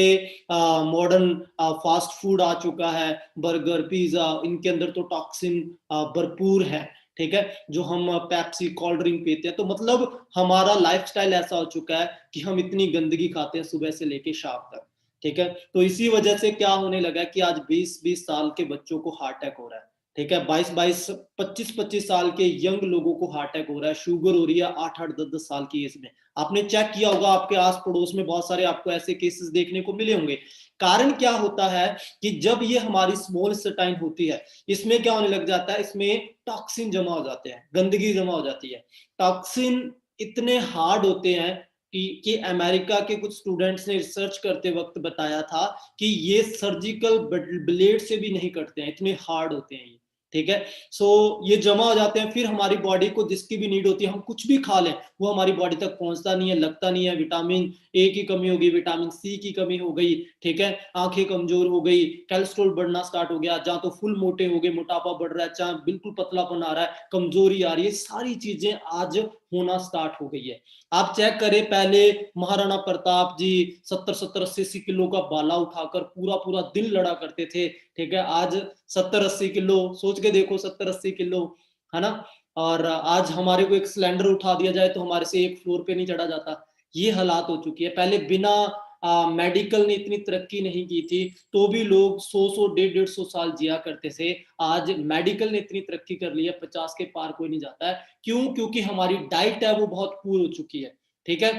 मॉडर्न फास्ट फूड आ चुका है, बर्गर पिज्जा, इनके अंदर तो टॉक्सिन भरपूर है, ठीक है, जो हम पेप्सी कोल्ड ड्रिंक पीते हैं। तो मतलब हमारा लाइफस्टाइल ऐसा हो चुका है कि हम इतनी गंदगी खाते हैं सुबह से लेके शाम तक, ठीक है। तो इसी वजह से क्या होने लगा है कि आज 20-20 साल के बच्चों को हार्ट अटैक हो रहा है, ठीक है। 22-22 25-25 साल के यंग लोगों को हार्ट अटैक हो रहा है, शुगर हो रही है 8-8 10-10 साल की एज में। आपने चेक किया होगा, आपके आस पड़ोस में बहुत सारे आपको ऐसे केसेस देखने को मिले होंगे। कारण क्या होता है कि जब ये हमारी स्मॉल इंटेस्टाइन होती है, इसमें क्या होने लग जाता है, इसमें टॉक्सिन जमा हो जाते हैं, गंदगी जमा हो जाती है। टॉक्सिन इतने हार्ड होते हैं कि अमेरिका के कुछ स्टूडेंट्स ने रिसर्च करते वक्त बताया था कि ये सर्जिकल ब्लेड से भी नहीं कटते हैं, इतने हार्ड होते हैं ये, ठीक है। सो ये जमा हो जाते हैं, फिर हमारी बॉडी को जिसकी भी नीड होती है, हम कुछ भी खा लें वो हमारी बॉडी तक पहुंचता नहीं है, लगता नहीं है। विटामिन ए की कमी हो गई, विटामिन सी की कमी हो गई, ठीक है, आंखें कमजोर हो गई, कोलेस्ट्रॉल बढ़ना स्टार्ट हो गया, जहां तो फुल मोटे हो गए, मोटापा बढ़ रहा है, जहां बिल्कुल पतलापन आ रहा है, कमजोरी आ रही है, सारी चीजें आज होना स्टार्ट हो गई है। आप चेक करें, पहले महाराणा प्रताप जी 70-70 80 किलो का बाला उठाकर पूरा पूरा दिन लड़ा करते थे, ठीक है। आज 70-80 किलो, सोच के देखो, 70-80 किलो, है ना। और आज हमारे को एक सिलेंडर उठा दिया जाए तो हमारे से एक फ्लोर पे नहीं चढ़ा जाता। ये हालात हो चुकी है। पहले बिना मेडिकल ने इतनी तरक्की नहीं की थी तो भी लोग 100-100 150-150 साल जिया करते थे। आज मेडिकल ने इतनी तरक्की कर ली है, 50 के पार कोई नहीं जाता है। क्यों? क्योंकि हमारी डाइट है वो बहुत पूरी हो चुकी है, ठीक है।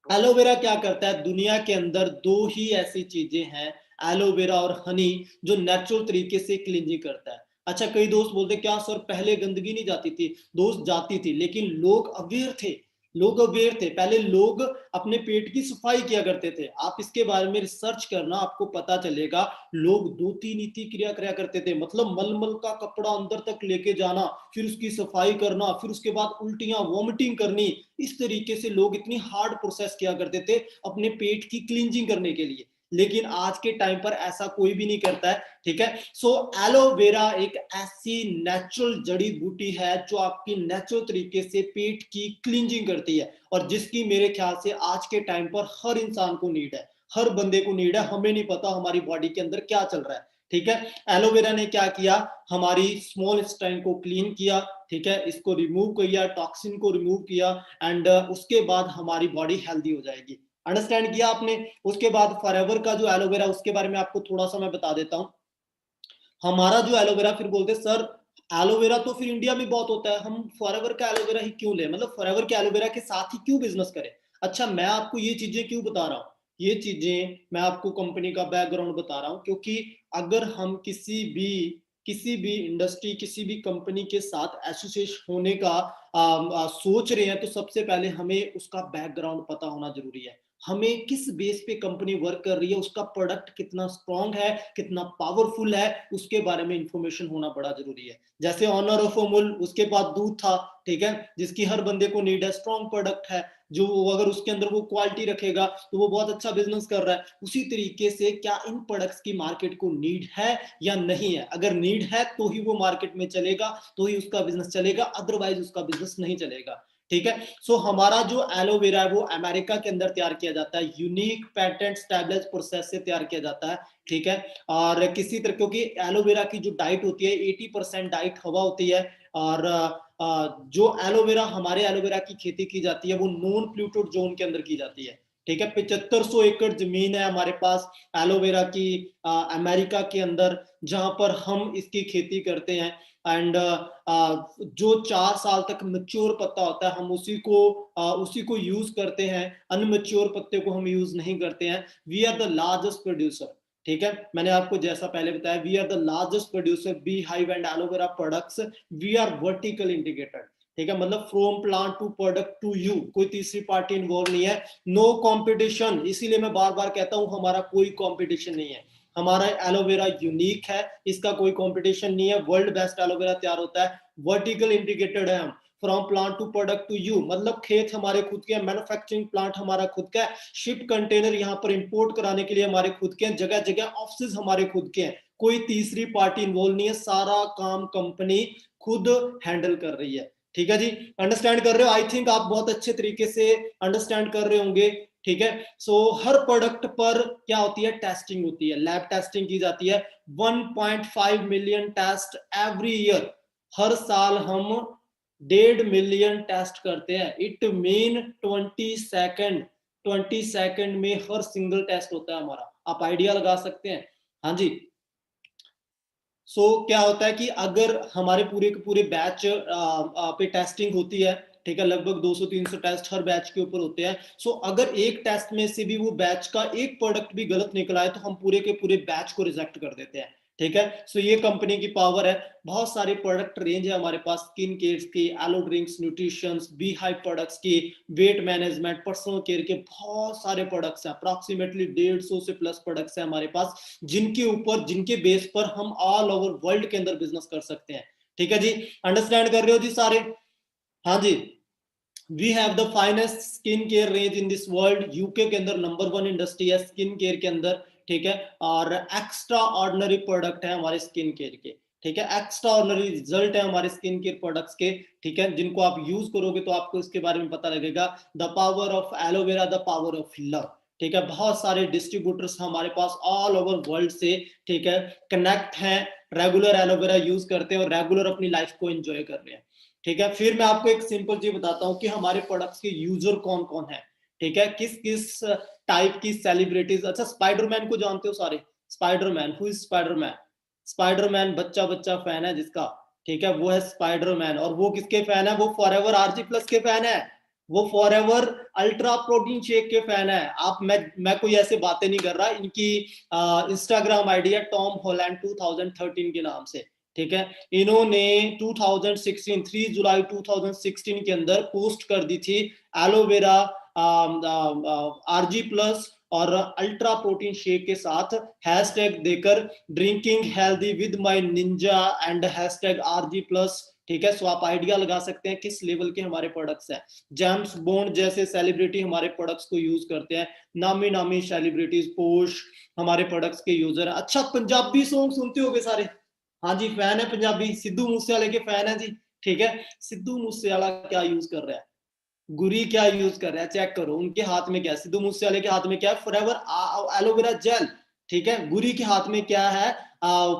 एलोवेरा क्या करता है, दुनिया के अंदर दो ही ऐसी चीजें हैं, एलोवेरा और हनी, जो नेचुरल तरीके से क्लींजिंग करता है। अच्छा, कई दोस्त बोलते क्या सर पहले गंदगी नहीं जाती थी? दोस्त जाती थी, लेकिन लोग अवेयर थे, लोग अवेयर थे, पहले लोग अपने पेट की सफाई किया करते थे। आप इसके बारे में रिसर्च करना, आपको पता चलेगा लोग 2-3 नीति क्रिया करा करते थे, मतलब मलमल का कपड़ा अंदर तक लेके जाना, फिर उसकी सफाई करना, फिर उसके बाद उल्टियां वॉमिटिंग करनी। इस तरीके से लोग इतनी हार्ड प्रोसेस किया करते थे अपने पेट की क्लींजिंग करने के लिए, लेकिन आज के टाइम पर ऐसा कोई भी नहीं करता है। ठीक है, सो एलोवेरा एक ऐसी नेचुरल जड़ी बूटी है जो आपकी नेचुरल तरीके से पेट की क्लींजिंग करती है, और जिसकी मेरे ख्याल से आज के टाइम पर हर इंसान को नीड है, हर बंदे को नीड है। हमें नहीं पता हमारी बॉडी के अंदर क्या चल रहा है। ठीक है, एलोवेरा ने क्या किया, हमारी स्मॉल इंटेस्टाइन को क्लीन किया, ठीक है, इसको रिमूव किया, टॉक्सिन को रिमूव किया, एंड उसके बाद हमारी बॉडी हेल्दी हो जाएगी। अंडरस्टैंड किया आपने? उसके बाद फॉरएवर का जो एलोवेरा, उसके बारे में आपको थोड़ा सा मैं बता देता हूं। हमारा जो एलोवेरा, फिर बोलते सर एलोवेरा तो फिर इंडिया में बहुत होता है, हम फॉरएवर का एलोवेरा ही क्यों ले, मतलब फॉरएवर के एलोवेरा के साथ ही क्यों बिजनेस करें। अच्छा, मैं आपको ये चीजें क्यों बता रहा हूँ, ये चीजें मैं आपको कंपनी का बैकग्राउंड बता रहा हूँ, क्योंकि अगर हम किसी भी इंडस्ट्री, किसी भी कंपनी के साथ एसोसिएट होने का सोच रहे हैं, तो सबसे पहले हमें उसका बैकग्राउंड पता होना जरूरी है। हमें किस बेस पे कंपनी वर्क कर रही है, उसका प्रोडक्ट कितना स्ट्रॉन्ग है, कितना पावरफुल है, उसके बारे में इंफॉर्मेशन होना बड़ा जरूरी है। जैसे ऑनर ऑफ अमूल, उसके बाद दूध था, ठीक है, जिसकी हर बंदे को नीड है, स्ट्रॉन्ग प्रोडक्ट है, जो अगर उसके अंदर वो क्वालिटी रखेगा तो वो बहुत अच्छा बिजनेस कर रहा है। उसी तरीके से क्या इन प्रोडक्ट्स की मार्केट को नीड है या नहीं है, अगर नीड है तो ही वो मार्केट में चलेगा, तो ही उसका बिजनेस चलेगा, अदरवाइज उसका बिजनेस नहीं चलेगा। ठीक है, सो हमारा जो एलोवेरा है वो अमेरिका के अंदर तैयार किया जाता है, यूनिक पेटेंट स्टैब्लिश प्रोसेस से तैयार किया जाता है। ठीक है, और किसी तरह, क्योंकि एलोवेरा की जो डाइट होती है 80% डाइट हवा होती है, और जो एलोवेरा, हमारे एलोवेरा की खेती की जाती है वो नॉन प्लूटेड जोन के अंदर की जाती है। ठीक है, 7500 एकड़ जमीन है हमारे पास एलोवेरा की अमेरिका के अंदर, जहां पर हम इसकी खेती करते हैं। एंड जो 4 साल तक मैच्योर पत्ता होता है, हम उसी को यूज करते हैं, अनमेच्योर पत्ते को हम यूज नहीं करते हैं। We are the largest producer. ठीक है, मैंने आपको जैसा पहले बताया, we are the largest producer bee hive and aloe vera products. We are vertical integrated. ठीक है, मतलब from plant to product to you, कोई तीसरी पार्टी इन्वॉल्व नहीं है, नो कंपटीशन। इसीलिए मैं बार बार कहता हूं हमारा कोई कंपटीशन नहीं है, हमारा एलोवेरा यूनिक है, इसका कोई कंपटीशन नहीं है, वर्ल्ड बेस्ट एलोवेरा तैयार होता है, वर्टिकल इंटीग्रेटेड है हम, from plant to product to you, मतलब खेत हमारे खुद के, मैन्युफैक्चरिंग प्लांट हमारा खुद का है, शिप कंटेनर यहाँ पर इंपोर्ट कराने के लिए हमारे खुद के हैं, जगह जगह ऑफिस हमारे खुद के हैं, कोई तीसरी पार्टी इन्वॉल्व नहीं है, सारा काम कंपनी खुद हैंडल कर रही है। ठीक है जी, अंडरस्टैंड कर रहे हो? आई थिंक आप बहुत अच्छे तरीके से अंडरस्टैंड कर रहे होंगे। ठीक है, सो हर प्रोडक्ट पर क्या होती है, टेस्टिंग होती है, लैब टेस्टिंग की जाती है, 1.5 मिलियन टेस्ट एवरी ईयर, हर साल हम 1.5 मिलियन टेस्ट करते हैं। इट मीन 20 सेकंड में हर सिंगल टेस्ट होता है हमारा, आप आइडिया लगा सकते हैं। हाँ जी, क्या होता है कि अगर हमारे पूरे के पूरे बैच पे टेस्टिंग होती है, ठीक है, लगभग 200-300 टेस्ट हर बैच के ऊपर होते हैं। अगर एक टेस्ट में से भी वो बैच का एक प्रोडक्ट भी गलत निकला है, तो हम पूरे के पूरे बैच को रिजेक्ट कर देते हैं। ठीक है, ये कंपनी की पावर है। बहुत सारे प्रोडक्ट रेंज है हमारे पास, स्किन केयर की, aloe drinks, nutrition, bee hive products की, वेट मैनेजमेंट, पर्सनल केयर के बहुत सारे प्रोडक्ट्स हैं, अप्रोक्सीमेटली 150 से प्लस प्रोडक्ट्स हैं हमारे पास, जिनके बेस पर हम ऑल ओवर वर्ल्ड के अंदर बिजनेस कर सकते हैं। ठीक है जी, अंडरस्टैंड कर रहे हो जी सारे? हाँ जी, we have the finest skin care range in this world, UK के अंदर नंबर 1 इंडस्ट्री है स्किन केयर के अंदर। ठीक है, और एक्स्ट्रा ऑर्डिनरी प्रोडक्ट है हमारे स्किन केयर के। ठीक है, एक्स्ट्रा ऑर्डिनरी रिजल्ट है हमारे स्किन केयर प्रोडक्ट्स के। ठीक है, जिनको आप यूज करोगे तो आपको इसके बारे में पता लगेगा, the power of aloe vera, the power of love. ठीक है, बहुत सारे डिस्ट्रीब्यूटर्स हमारे पास ऑल ओवर वर्ल्ड से, ठीक है, कनेक्ट हैं, रेगुलर एलोवेरा यूज करते हैं और रेगुलर अपनी लाइफ को एंजॉय कर रहे हैं। ठीक है, फिर मैं आपको एक सिंपल चीज बताता हूँ कि हमारे प्रोडक्ट्स के यूजर कौन कौन है। ठीक है, किस किस टाइप की सेलिब्रिटीज। अच्छा, स्पाइडरमैन को जानते हो सारे? Spiderman, who is Spiderman? Spiderman बच्चा बच्चा फैन है जिसका, ठीक है, वो है स्पाइडरमैन। और वो किसके फैन है? वो फॉरएवर आरजी प्लस के फैन है, वो फॉरएवर अल्ट्रा प्रोटीन शेक के फैन है। आप मैं कोई ऐसे बातें नहीं कर रहा, इनकी इंस्टाग्राम आईडी है टॉम हॉलैंड 2013 के नाम से। ठीक है। इन्होंने 2016 3 जुलाई 2016 के अंदर पोस्ट कर दी थी एलोवेरा आरजी प्लस और अल्ट्रा प्रोटीन शेक के साथ हैशटैग देकर drinking healthy with my ninja and hashtag ARGI plus. ठीक है, सो आप आइडिया लगा सकते हैं किस लेवल के हमारे प्रोडक्ट्स हैं। जेम्स बॉन्ड जैसे सेलिब्रिटी हमारे प्रोडक्ट्स को यूज करते हैं, नामी नामी सेलिब्रिटीज पोश हमारे प्रोडक्ट्स के यूजर हैं। अच्छा, पंजाबी सॉन्ग सुनते होगे सारे? हाँ जी, फैन है पंजाबी, सिद्धू मूसेवाले के फैन है जी। ठीक है, सिद्धू मूसेवाला क्या यूज कर रहा है, गुरी क्या यूज कर रहा है, चेक करो। उनके हाथ में क्या है, सिद्धू मूसेवाले के हाथ में क्या है, फॉरएवर एलोवेरा जेल। ठीक है, गुरी के हाथ में क्या है,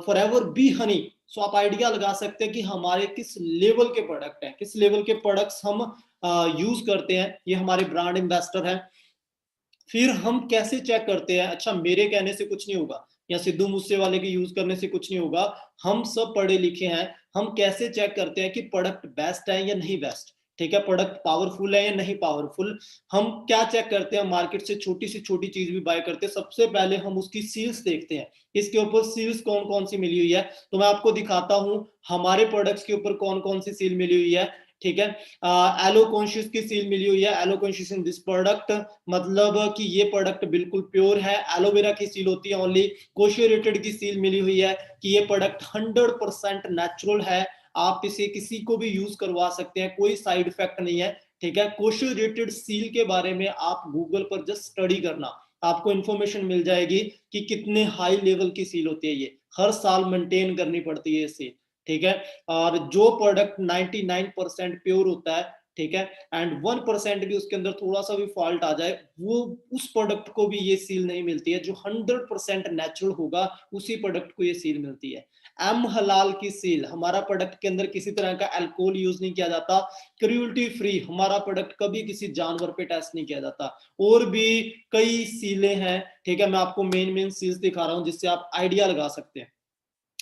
फॉरएवर बी हनी। सो आप आइडिया लगा सकते हैं कि हमारे किस लेवल के प्रोडक्ट हैं, किस लेवल के प्रोडक्ट्स हम यूज करते हैं। ये हमारे ब्रांड एम्बेसडर हैं। फिर हम कैसे चेक करते हैं, अच्छा मेरे कहने से कुछ नहीं होगा या सिद्धू मूसेवाले के यूज करने से कुछ नहीं होगा, हम सब पढ़े लिखे हैं। हम कैसे चेक करते हैं कि प्रोडक्ट बेस्ट है या नहीं बेस्ट। ठीक है, प्रोडक्ट पावरफुल है या नहीं पावरफुल। हम क्या चेक करते हैं, मार्केट से छोटी सी छोटी चीज भी बाय करते हैं, सबसे पहले हम उसकी सील्स देखते हैं, इसके ऊपर सील्स कौन कौन सी मिली हुई है। तो मैं आपको दिखाता हूं हमारे प्रोडक्ट्स के ऊपर कौन कौन सी सील मिली हुई है। ठीक है, एलो कॉन्शियस की सील मिली हुई है, aloe conscious in this product, मतलब कि ये प्रोडक्ट बिल्कुल प्योर है। एलोवेरा की सील होती है ओनली। कोशियोरेटेड की सील मिली हुई है कि ये प्रोडक्ट 100% नेचुरल है, आप इसे किसी को भी यूज करवा सकते हैं, कोई साइड इफेक्ट नहीं है। ठीक है, कोशियोरेटेड सील के बारे में आप गूगल पर जस्ट स्टडी करना, आपको इंफॉर्मेशन मिल जाएगी कि कितने हाई लेवल की सील होती है। ये हर साल मेंटेन करनी पड़ती है सील। ठीक है, और जो प्रोडक्ट 99% प्योर होता है, ठीक है, एंड 1% भी उसके अंदर थोड़ा सा भी फॉल्ट आ जाए, वो उस प्रोडक्ट को भी ये सील नहीं मिलती है। जो 100% नेचुरल होगा उसी प्रोडक्ट को ये सील मिलती है। एम हलाल की सील, हमारा प्रोडक्ट के अंदर किसी तरह का अल्कोहल यूज नहीं किया जाता। क्रूअल्टी फ्री, हमारा प्रोडक्ट कभी किसी जानवर पे टेस्ट नहीं किया जाता। और भी कई सीलें हैं। ठीक है, मैं आपको मेन मेन सील्स दिखा रहा हूं जिससे आप आइडिया लगा सकते हैं।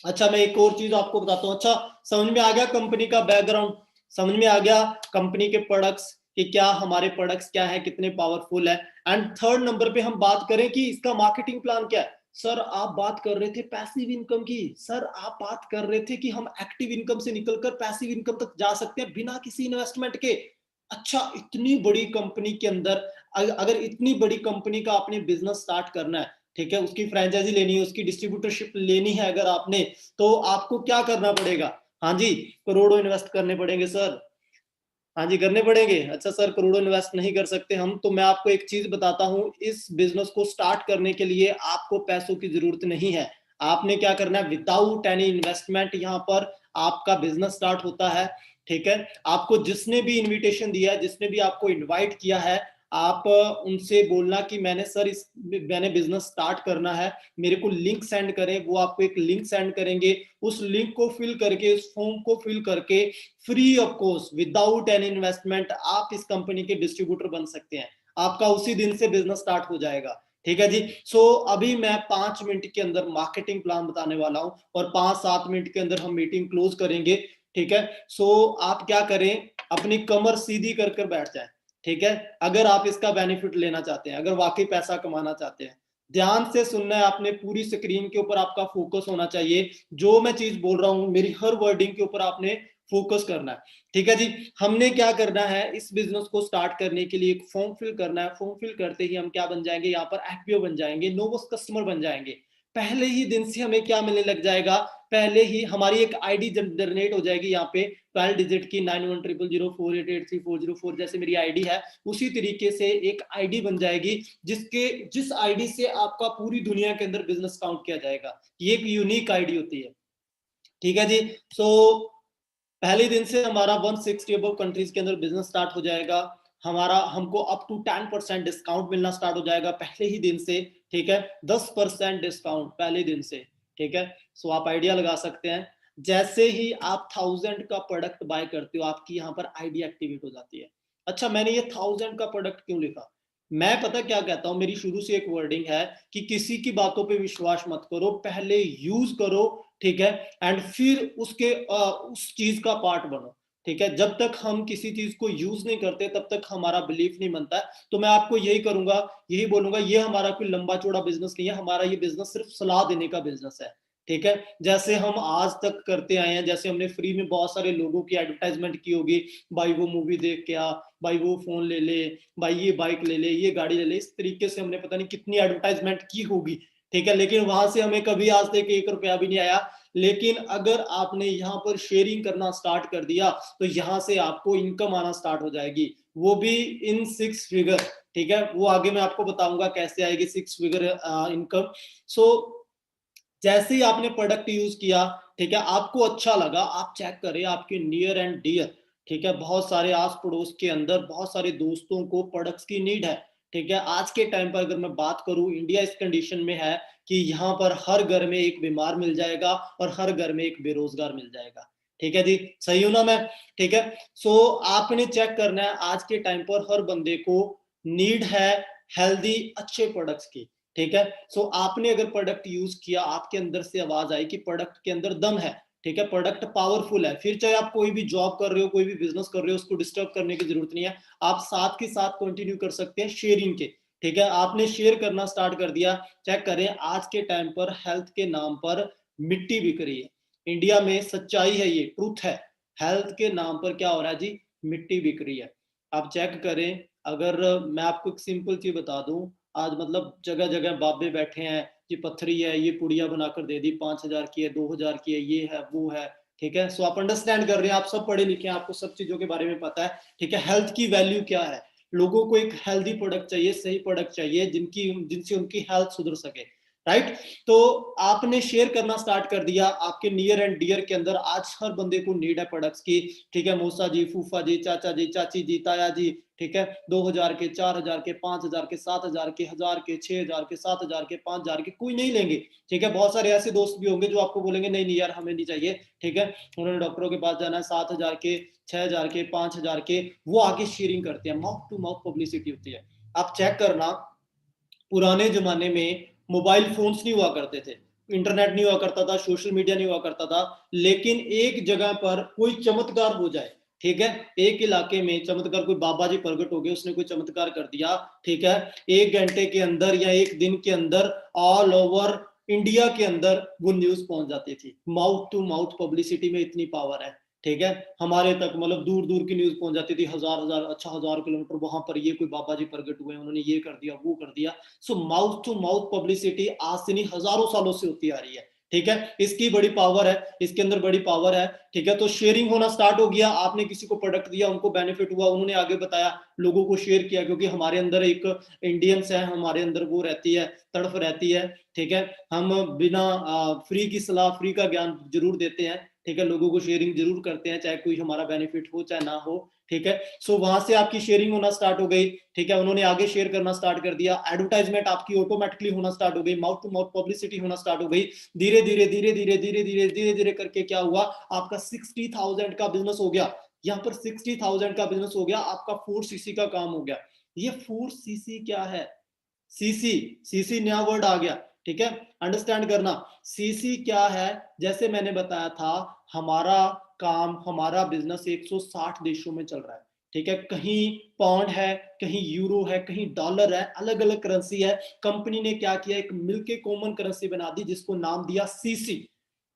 अच्छा, मैं एक और चीज आपको बताता हूँ। अच्छा, समझ में आ गया कंपनी का बैकग्राउंड, समझ में आ गया कंपनी के प्रोडक्ट्स कि क्या हमारे प्रोडक्ट्स क्या है, कितने पावरफुल है। एंड थर्ड नंबर पे हम बात करें कि इसका मार्केटिंग प्लान क्या है। सर आप बात कर रहे थे पैसिव इनकम की, सर आप बात कर रहे थे कि हम एक्टिव इनकम से निकलकर पैसिव इनकम तक जा सकते हैं बिना किसी इन्वेस्टमेंट के। अच्छा, इतनी बड़ी कंपनी के अंदर अगर इतनी बड़ी कंपनी का आपने बिजनेस स्टार्ट करना है, ठीक है, उसकी फ्रेंचाइजी लेनी है, उसकी डिस्ट्रीब्यूटरशिप लेनी है अगर आपने, तो आपको क्या करना पड़ेगा। हाँ जी, करोड़ों इन्वेस्ट करने पड़ेंगे सर। हाँ जी, करने पड़ेंगे। अच्छा सर, करोड़ों इन्वेस्ट नहीं कर सकते हम, तो मैं आपको एक चीज बताता हूँ, इस बिजनेस को स्टार्ट करने के लिए आपको पैसों की जरूरत नहीं है। आपने क्या करना है, विदाउट एनी इन्वेस्टमेंट यहाँ पर आपका बिजनेस स्टार्ट होता है। ठीक है, आपको जिसने भी इन्विटेशन दिया है, जिसने भी आपको इन्वाइट किया है, आप उनसे बोलना कि मैंने बिजनेस स्टार्ट करना है, मेरे को लिंक सेंड करें। वो आपको एक लिंक सेंड करेंगे, उस लिंक को फिल करके, उस फॉर्म को फिल करके, free of cost without any investment आप इस कंपनी के डिस्ट्रीब्यूटर बन सकते हैं। आपका उसी दिन से बिजनेस स्टार्ट हो जाएगा। ठीक है जी। सो अभी मैं 5 मिनट के अंदर मार्केटिंग प्लान बताने वाला हूं और 5-7 मिनट के अंदर हम मीटिंग क्लोज करेंगे। ठीक है, सो आप क्या करें, अपनी कमर सीधी कर कर बैठ जाए। ठीक है, अगर आप इसका बेनिफिट लेना चाहते हैं, अगर वाकई पैसा कमाना चाहते हैं, ध्यान से सुनना है आपने, पूरी स्क्रीन के ऊपर आपका फोकस होना चाहिए। जो मैं चीज बोल रहा हूं मेरी हर वर्डिंग के ऊपर आपने फोकस करना है। ठीक है जी, हमने क्या करना है, इस बिजनेस को स्टार्ट करने के लिए एक फॉर्म फिल करना है। फॉर्म फिल करते ही हम क्या बन जाएंगे, यहाँ पर एफपीओ बन जाएंगे, नोवोस कस्टमर बन जाएंगे। पहले ही दिन से हमें क्या मिलने लग जाएगा, पहले ही हमारी एक आईडी जनरेट हो जाएगी यहाँ पे 12 डिजिट की, 910004883404 जैसे मेरी आईडी है, उसी तरीके से एक आईडी बन जाएगी जिस आईडी से आपका पूरी दुनिया के अंदर बिजनेस काउंट किया जाएगा। ये एक यूनिक आईडी होती है। ठीक है जी। सो पहले दिन से हमारा 160 अबव कंट्रीज के अंदर बिजनेस स्टार्ट हो जाएगा। हमको अप टू 10% डिस्काउंट मिलना स्टार्ट हो जाएगा पहले ही दिन से। ठीक है, 10% डिस्काउंट पहले दिन से। ठीक है, सो आप आइडिया लगा सकते हैं। जैसे ही आप 1000 का प्रोडक्ट बाय करते हो, आपकी यहाँ पर आईडी एक्टिवेट हो जाती है। अच्छा, मैंने ये 1000 का प्रोडक्ट क्यों लिखा, मैं पता क्या कहता हूं, मेरी शुरू से एक वर्डिंग है कि किसी की बातों पे विश्वास मत करो, पहले यूज करो। ठीक है, एंड फिर उस चीज का पार्ट बनो। ठीक है, जब तक हम किसी चीज को यूज नहीं करते तब तक हमारा बिलीफ नहीं बनता है। तो मैं आपको यही करूंगा, यही बोलूंगा, ये हमारा कोई लंबा चौड़ा बिजनेस नहीं है, हमारा ये बिजनेस सिर्फ सलाह देने का बिजनेस है। ठीक है, जैसे हम आज तक करते आए हैं, जैसे हमने फ्री में बहुत सारे लोगों की एडवर्टाइजमेंट की होगी, भाई वो मूवी देख के आ, भाई वो फोन ले ले, भाई ये बाइक ले ले, ये गाड़ी ले ले, इस तरीके से हमने पता नहीं कितनी एडवर्टाइजमेंट की होगी। ठीक है, लेकिन वहां से हमें कभी आज तक 1 रुपया भी नहीं आया। लेकिन अगर आपने यहाँ पर शेयरिंग करना स्टार्ट कर दिया तो यहाँ से आपको इनकम आना स्टार्ट हो जाएगी, वो भी इन 6 फिगर। ठीक है, वो आगे मैं आपको बताऊंगा कैसे आएगी 6 फिगर इनकम। सो जैसे ही आपने प्रोडक्ट यूज किया, ठीक है, आपको अच्छा लगा, आप चेक करें आपके नियर एंड डियर, ठीक है, बहुत सारे आस पड़ोस के अंदर बहुत सारे दोस्तों को प्रोडक्ट्स की नीड है। ठीक है, आज के टाइम पर अगर मैं बात करूं, इंडिया इस कंडीशन में है कि यहाँ पर हर घर में एक बीमार मिल जाएगा और हर घर में एक बेरोजगार मिल जाएगा। ठीक है जी, सही हूं ना मैं? ठीक है, सो आपने चेक करना है आज के टाइम पर हर बंदे को नीड है हेल्दी अच्छे प्रोडक्ट्स की। ठीक है, सो आपने अगर प्रोडक्ट यूज किया, आपके अंदर से आवाज आई कि प्रोडक्ट के अंदर दम है, ठीक है, प्रोडक्ट पावरफुल है, फिर चाहे आप कोई भी जॉब कर रहे हो, कोई भी बिजनेस कर रहे हो, उसको डिस्टर्ब करने की जरूरत नहीं है, आप साथ के साथ कंटिन्यू कर सकते हैं शेयरिंग के। ठीक है, आपने शेयर करना स्टार्ट कर दिया, चेक करें आज के टाइम पर हेल्थ के नाम पर मिट्टी बिक रही है इंडिया में, सच्चाई है, ये ट्रूथ है। हेल्थ के नाम पर क्या हो रहा है जी? मिट्टी बिक रही है। आप चेक करें, अगर मैं आपको एक सिंपल चीज बता दूं, आज मतलब जगह जगह बाबे बैठे हैं, ये पत्थरी है, ये पुड़िया बनाकर दे दी, 5,000 की है, 2,000 की है, ये है वो है। ठीक है, सो आप अंडरस्टैंड कर रहे हैं, आप सब पढ़े लिखे हैं, आपको सब चीजों के बारे में पता है। ठीक है, हेल्थ की वैल्यू क्या है, लोगों को एक हेल्दी प्रोडक्ट चाहिए, सही प्रोडक्ट चाहिए जिनकी जिनसे उनकी हेल्थ सुधर सके। राइट, तो आपने शेयर करना स्टार्ट कर दिया, आपके नियर एंड डियर के अंदर आज हर बंदे को नीड है प्रोडक्ट्स की। ठीक है, मौसा जी, फूफा जी, चाचा जी, चाची जी, ताया जी, ठीक है, 2,000 के, 4,000 के, 5,000 के, 7,000 के, 1,000 के, 6,000 के, 7,000 के, 5,000 के, कोई नहीं लेंगे। ठीक है, बहुत सारे ऐसे दोस्त भी होंगे जो आपको बोलेंगे नहीं नहीं यार हमें नहीं चाहिए। ठीक है, उन्होंने डॉक्टरों के पास जाना है, 7,000 के, 6,000 के, 5,000 के, वो आगे शेयरिंग करते हैं, माउथ टू माउथ पब्लिसिटी होती है। आप चेक करना, पुराने जमाने में मोबाइल फोन्स नहीं हुआ करते थे, इंटरनेट नहीं हुआ करता था, सोशल मीडिया नहीं हुआ करता था, लेकिन एक जगह पर कोई चमत्कार हो जाए, ठीक है, एक इलाके में चमत्कार, कोई बाबा जी प्रकट हो गए, उसने कोई चमत्कार कर दिया, ठीक है, 1 घंटे के अंदर या 1 दिन के अंदर ऑल ओवर इंडिया के अंदर वो न्यूज पहुंच जाती थी। माउथ टू माउथ पब्लिसिटी में इतनी पावर है। ठीक है, हमारे तक मतलब दूर दूर की न्यूज पहुंच जाती थी, हजार हजार, अच्छा 1,000 किलोमीटर वहां पर ये कोई बाबा जी प्रकट हुए, उन्होंने ये कर दिया वो कर दिया। So mouth to mouth publicity आज से नहीं हजारों सालों से होती आ रही है। ठीक है, इसकी बड़ी पावर है, इसके अंदर बड़ी पावर है। ठीक है, तो शेयरिंग होना स्टार्ट हो गया, आपने किसी को प्रोडक्ट दिया, उनको बेनिफिट हुआ, उन्होंने आगे बताया, लोगों को शेयर किया, क्योंकि हमारे अंदर एक इंडियंस है, हमारे अंदर वो रहती है, तड़फ रहती है। ठीक है, हम बिना फ्री की सलाह, फ्री का ज्ञान जरूर देते हैं। ठीक है, लोगों को शेयरिंग जरूर करते हैं, चाहे कोई हमारा बेनिफिट हो चाहे ना हो। ठीक है, सो वहां से आपकी शेयरिंग होना स्टार्ट हो गई। ठीक है, उन्होंने आगे शेयर करना स्टार्ट कर दिया, एडवर्टाइजमेंट आपकी ऑटोमेटिकली होना स्टार्ट हो गई, माउथ टू माउथ पब्लिसिटी होना स्टार्ट हो गई। धीरे धीरे धीरे धीरे धीरे धीरे धीरे धीरे करके क्या हुआ, आपका 60,000 का बिजनेस हो गया। यहाँ पर 60,000 का बिजनेस हो गया, आपका 4cc का काम हो गया। ये 4cc क्या है? सीसी, सीसी नया वर्ड आ गया। ठीक है, अंडरस्टैंड करना, सीसी क्या है? जैसे मैंने बताया था, हमारा काम, हमारा बिजनेस 160 देशों में चल रहा है। ठीक है, कहीं पाउंड है, कहीं यूरो है, कहीं डॉलर है, अलग अलग करेंसी है। कंपनी ने क्या किया, एक मिलके कॉमन करेंसी बना दी जिसको नाम दिया सीसी।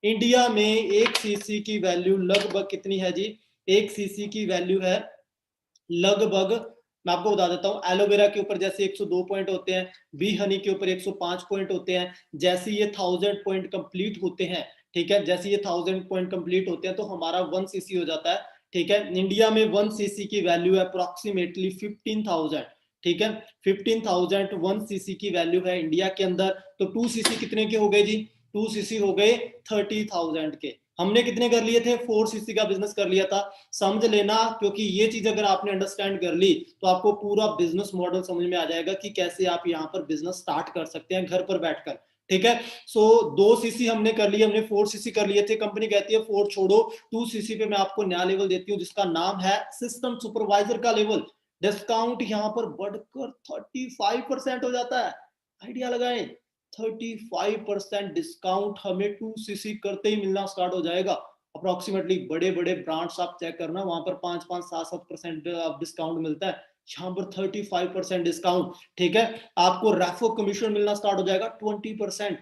इंडिया में एक सीसी की वैल्यू लगभग कितनी है जी? एक सीसी की वैल्यू है लगभग, मैं आपको बता देता हूं, एलोवेरा के ऊपर जैसे 102 पॉइंट होते हैं, बी हनी के ऊपर 105 पॉइंट होते हैं, जैसे ये 1000 पॉइंट कंप्लीट होते हैं, ठीक है, जैसे ये 1000 पॉइंट कंप्लीट होते हैं तो हमारा 1 सीसी हो जाता है। ठीक है, इंडिया में 1 सीसी की वैल्यू है अप्रोक्सीमेटली 15,000। ठीक है, 15,000 1 सीसी की वैल्यू है इंडिया के अंदर। तो 2 सीसी कितने के हो गए जी? 2 सीसी हो गए 30,000 के। हमने कितने कर लिए थे? 4 सीसी का बिजनेस कर लिया था। समझ लेना, क्योंकि ये चीज अगर आपने अंडरस्टैंड कर ली तो आपको पूरा बिजनेस मॉडल समझ में आ जाएगा कि कैसे आप यहाँ पर बिजनेस स्टार्ट कर सकते हैं घर पर बैठकर। ठीक है, सो 2 सीसी हमने कर लिए, हमने 4 सीसी कर लिए थे। कंपनी कहती है 4 छोड़ो, 2 सीसी पे मैं आपको नया लेवल देती हूँ जिसका नाम है सिस्टम सुपरवाइजर का लेवल। डिस्काउंट यहाँ पर बढ़कर 35% हो जाता है। आइडिया लगाएं, 35% डिस्काउंट हमें 2 सीसी करते ही मिलना स्टार्ट हो जाएगा। अप्रोक्सीमेटली बड़े बड़े ब्रांड्स आप चेक करना, वहां पर 5-5, 7-7% डिस्काउंट मिलता है, यहाँ पर 35% डिस्काउंट। ठीक है, आपको रेफो कमीशन मिलना स्टार्ट हो जाएगा 20%।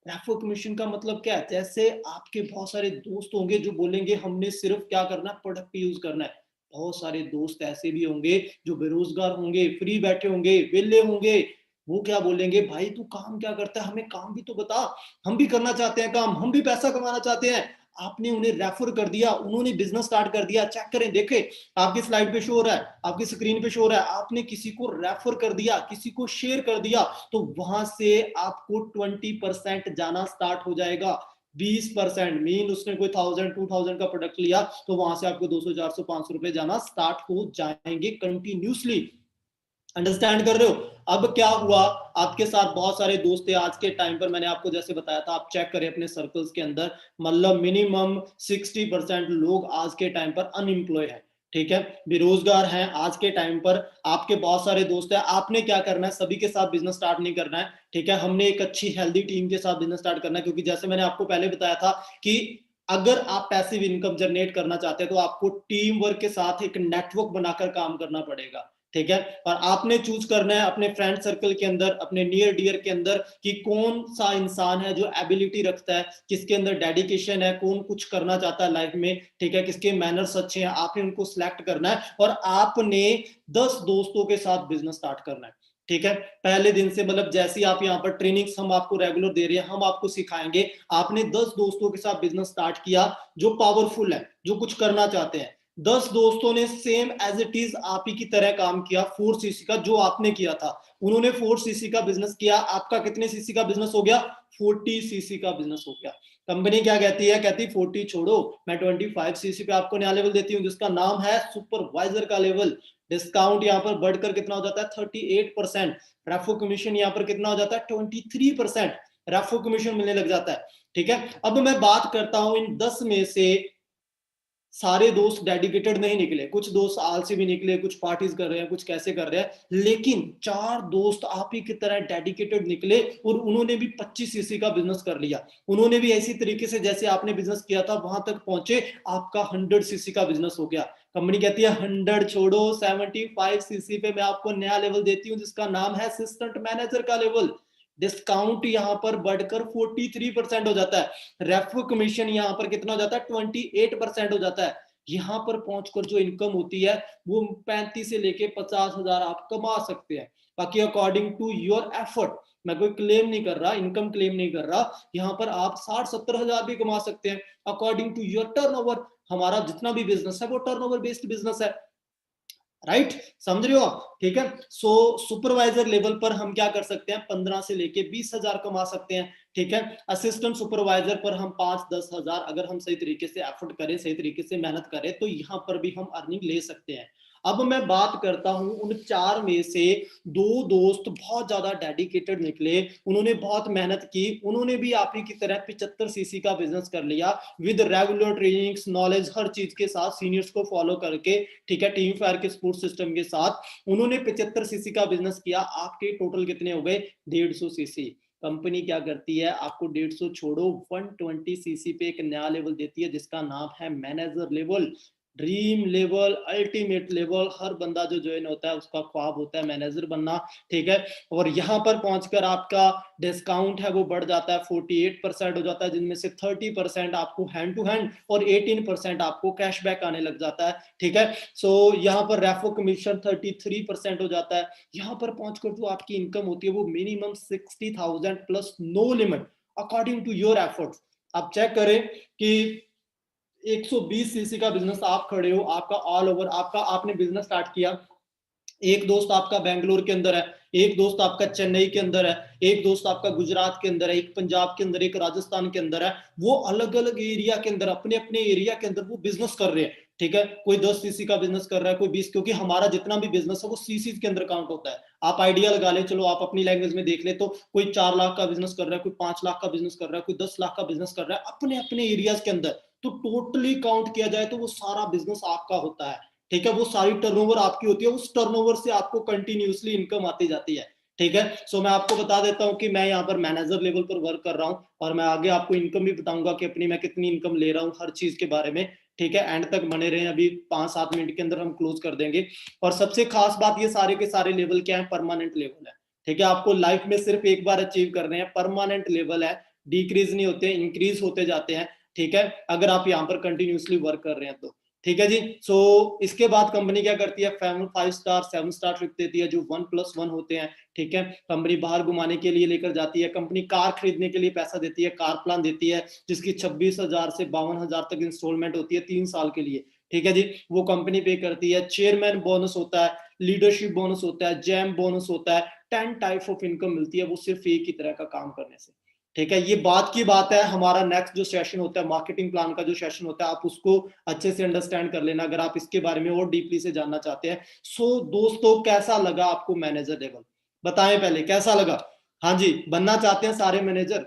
रेफर कमीशन का मतलब क्या है? जैसे आपके बहुत सारे दोस्त होंगे जो बोलेंगे हमने सिर्फ क्या करना है, प्रोडक्ट यूज करना है। बहुत सारे दोस्त ऐसे भी होंगे जो बेरोजगार होंगे, फ्री बैठे होंगे, वेले होंगे। वो क्या बोलेंगे, भाई तू काम क्या करता है, हमें काम भी तो बता, हम भी करना चाहते हैं काम, हम भी पैसा कमाना चाहते हैं। आपने उन्हें रेफर कर दिया, उन्होंने बिजनेस स्टार्ट कर दिया। चेक करें, देखें, आपकी स्लाइड पे शो हो रहा है, आपकी स्क्रीन पे शो हो रहा है, आपने किसी को रेफर कर दिया, किसी को शेयर कर दिया, तो वहां से आपको 20% जाना स्टार्ट हो जाएगा। 20% मीन उसने कोई 1000 2000 का प्रोडक्ट लिया तो वहां से आपको 200 400 500 रुपए जाना स्टार्ट हो जाएंगे कंटिन्यूसली। अंडरस्टैंड कर रहे हो? अब क्या हुआ, आपके साथ बहुत सारे दोस्त थे आज के टाइम पर, मैंने आपको जैसे बताया था, आप चेक करें अपने सर्कल्स के अंदर, मतलब मिनिमम 60% लोग आज के टाइम पर अनएम्प्लॉय है। ठीक है, बेरोजगार हैं आज के टाइम पर। आपके बहुत सारे दोस्त हैं, आपने क्या करना है, सभी के साथ बिजनेस स्टार्ट नहीं करना है। ठीक है, हमने एक अच्छी हेल्दी टीम के साथ बिजनेस स्टार्ट करना है, क्योंकि जैसे मैंने आपको पहले बताया था कि अगर आप पैसिव इनकम जनरेट करना चाहते हैं तो आपको टीम वर्क के साथ एक नेटवर्क बनाकर काम करना पड़ेगा। ठीक है, और आपने चूज करना है अपने फ्रेंड सर्कल के अंदर, अपने नियर डियर के अंदर, कि कौन सा इंसान है जो एबिलिटी रखता है, किसके अंदर डेडिकेशन है, कौन कुछ करना चाहता है लाइफ में। ठीक है, किसके मैनर्स अच्छे हैं, आपने उनको सिलेक्ट करना है और आपने 10 दोस्तों के साथ बिजनेस स्टार्ट करना है। ठीक है, पहले दिन से, मतलब जैसी आप यहाँ पर ट्रेनिंग्स हम आपको रेगुलर दे रहे हैं, हम आपको सिखाएंगे। आपने 10 दोस्तों के साथ बिजनेस स्टार्ट किया जो पावरफुल है, जो कुछ करना चाहते हैं। 10 दोस्तों ने सेम एज इट इज आप ही की तरह काम किया 4cc का, जो आपने किया था। उन्होंने 4cc का बिजनेस किया, आपका कितने सीसी का बिजनेस हो गया? 40cc का बिजनेस हो गया। कंपनी क्या कहती है? कहती 40 छोड़ो, मैं 25cc पे आपको नया लेवल देती हूँ, जिसका नाम है सुपरवाइजर का लेवल। डिस्काउंट यहाँ पर बढ़कर कितना हो जाता है? 38%। रेफो कमीशन यहाँ पर कितना हो जाता है? 23% रेफो कमीशन मिलने लग जाता है। ठीक है, अब मैं बात करता हूं इन 10 में से सारे दोस्त डेडिकेटेड नहीं निकले, कुछ दोस्त आलसी भी निकले, कुछ पार्टीज कर रहे हैं, कुछ कैसे कर रहे हैं, लेकिन 4 दोस्त आप ही की तरह डेडिकेटेड निकले और उन्होंने भी 25cc का बिजनेस कर लिया। उन्होंने भी ऐसी तरीके से जैसे आपने बिजनेस किया था वहां तक पहुंचे, आपका 100cc का बिजनेस हो गया। कंपनी कहती है 100 छोड़ो, 75cc पे मैं आपको नया लेवल देती हूँ, जिसका नाम है असिस्टेंट मैनेजर का लेवल। डिस्काउंट यहां पर बढ़कर 43% हो जाता है। रेफर कमीशन यहां पर कितना हो जाता है? 28% हो जाता है। यहां पर पहुंचकर जो इनकम होती है वो 35 से लेके 50,000 आप कमा सकते हैं। बाकी अकॉर्डिंग टू योर एफर्ट, मैं कोई क्लेम नहीं कर रहा, इनकम क्लेम नहीं कर रहा, यहां पर आप 60-70,000 भी कमा सकते हैं अकॉर्डिंग टू योर टर्नओवर। हमारा जितना भी बिजनेस है वो टर्नओवर बेस्ड बिजनेस है। राइट, समझ रहे हो आप? ठीक है, सो सुपरवाइजर लेवल पर हम क्या कर सकते हैं? 15 से लेके 20,000 कमा सकते हैं। ठीक है, असिस्टेंट सुपरवाइजर पर हम 5-10,000, अगर हम सही तरीके से एफर्ट करें, सही तरीके से मेहनत करें, तो यहां पर भी हम अर्निंग ले सकते हैं। अब मैं बात करता हूं उन 4 में से 2 दोस्त बहुत ज्यादा डेडिकेटेड निकले, उन्होंने बहुत मेहनत की, उन्होंने भी आप ही की तरह 75cc का बिजनेस कर लिया विद रेगुलर ट्रेनिंग्स, नॉलेज, हर चीज के साथ, सीनियर्स को फॉलो करके। ठीक है, टीम फायर के सपोर्ट सिस्टम के साथ उन्होंने 75cc का बिजनेस किया। आपके टोटल कितने हो गए? 150cc। कंपनी क्या करती है? आपको 150 छोड़ो, 120cc पे एक नया लेवल देती है, जिसका नाम है manager level. Dream level, ultimate level, हर बंदा जो ज्वाइन होता है उसका ख्वाब होता है मैनेजर बनना। ठीक है, और यहां पर पहुंचकर आपका डिस्काउंट है वो बढ़ जाता है, 48% हो जाता है, जिनमें से 30% आपको हैंड टू हैंड और 18% आपको कैशबैक आने लग जाता है। ठीक है, सो यहाँ पर रेफो कमीशन 33% हो जाता है। यहाँ पर पहुंचकर जो आपकी इनकम होती है वो minimum 60,000 plus, no limit, according to your efforts. आप चेक करें कि 120cc का बिजनेस आप खड़े हो, आपका ऑल ओवर, आपका आपने बिजनेस स्टार्ट किया, एक दोस्त आपका बेंगलोर के अंदर है, एक दोस्त आपका चेन्नई के अंदर है, एक दोस्त आपका गुजरात के अंदर है, एक पंजाब के अंदर, एक राजस्थान के अंदर है। वो अलग अलग एरिया के अंदर, अपने अपने एरिया के अंदर वो बिजनेस कर रहे हैं। ठीक है, कोई 10cc का बिजनेस कर रहा है, कोई 20, क्योंकि हमारा जितना भी बिजनेस है वो सीसी के अंदर काउंट होता है। आप आइडिया लगा ले, चलो आप अपनी लैंग्वेज में देख ले, तो कोई 4 लाख का बिजनेस कर रहा है, कोई 5 लाख का बिजनेस कर रहा है, कोई 10 लाख का बिजनेस कर रहा है अपने अपने एरियाज के अंदर। तो टोटली काउंट किया जाए तो वो सारा बिजनेस आपका होता है। ठीक है, वो सारी टर्नओवर आपकी होती है, उस टर्नओवर से आपको कंटिन्यूअसली इनकम आती जाती है। ठीक है, सो मैं आपको बता देता हूं कि मैं यहाँ पर मैनेजर लेवल पर वर्क कर रहा हूँ, और मैं आगे आपको इनकम भी बताऊंगा कि अपनी मैं कितनी इनकम ले रहा हूँ हर चीज के बारे में। ठीक है, एंड तक बने रहे, अभी 5-7 मिनट के अंदर हम क्लोज कर देंगे। और सबसे खास बात, ये सारे के सारे लेवल क्या है? परमानेंट लेवल है। ठीक है, आपको लाइफ में सिर्फ एक बार अचीव करने हैं, परमानेंट लेवल है। डिक्रीज नहीं होते, इंक्रीज होते जाते हैं, ठीक है, अगर आप यहाँ पर कंटिन्यूसली वर्क कर रहे हैं तो, ठीक है जी। सो इसके बाद कंपनी क्या करती है, 5 स्टार 7 स्टार लिख देती है जो 1+1 होते हैं, ठीक है। कंपनी बाहर घुमाने के लिए लेकर जाती है, कंपनी कार खरीदने के लिए पैसा देती है, कार प्लान देती है जिसकी 26,000 से 52,000 तक इंस्टॉलमेंट होती है 3 साल के लिए, ठीक है जी, वो कंपनी पे करती है। चेयरमैन बोनस होता है, लीडरशिप बोनस होता है, जैम बोनस होता है, 10 टाइप ऑफ इनकम मिलती है, वो सिर्फ एक ही तरह का काम करने से, ठीक है। ये बात की बात है, हमारा नेक्स्ट जो सेशन होता है मार्केटिंग प्लान का जो सेशन होता है, आप उसको अच्छे से अंडरस्टैंड कर लेना अगर आप इसके बारे में और डीपली से जानना चाहते हैं। सो दोस्तों कैसा लगा आपको मैनेजर लेवल, बताएं पहले कैसा लगा। हाँ जी, बनना चाहते हैं सारे मैनेजर।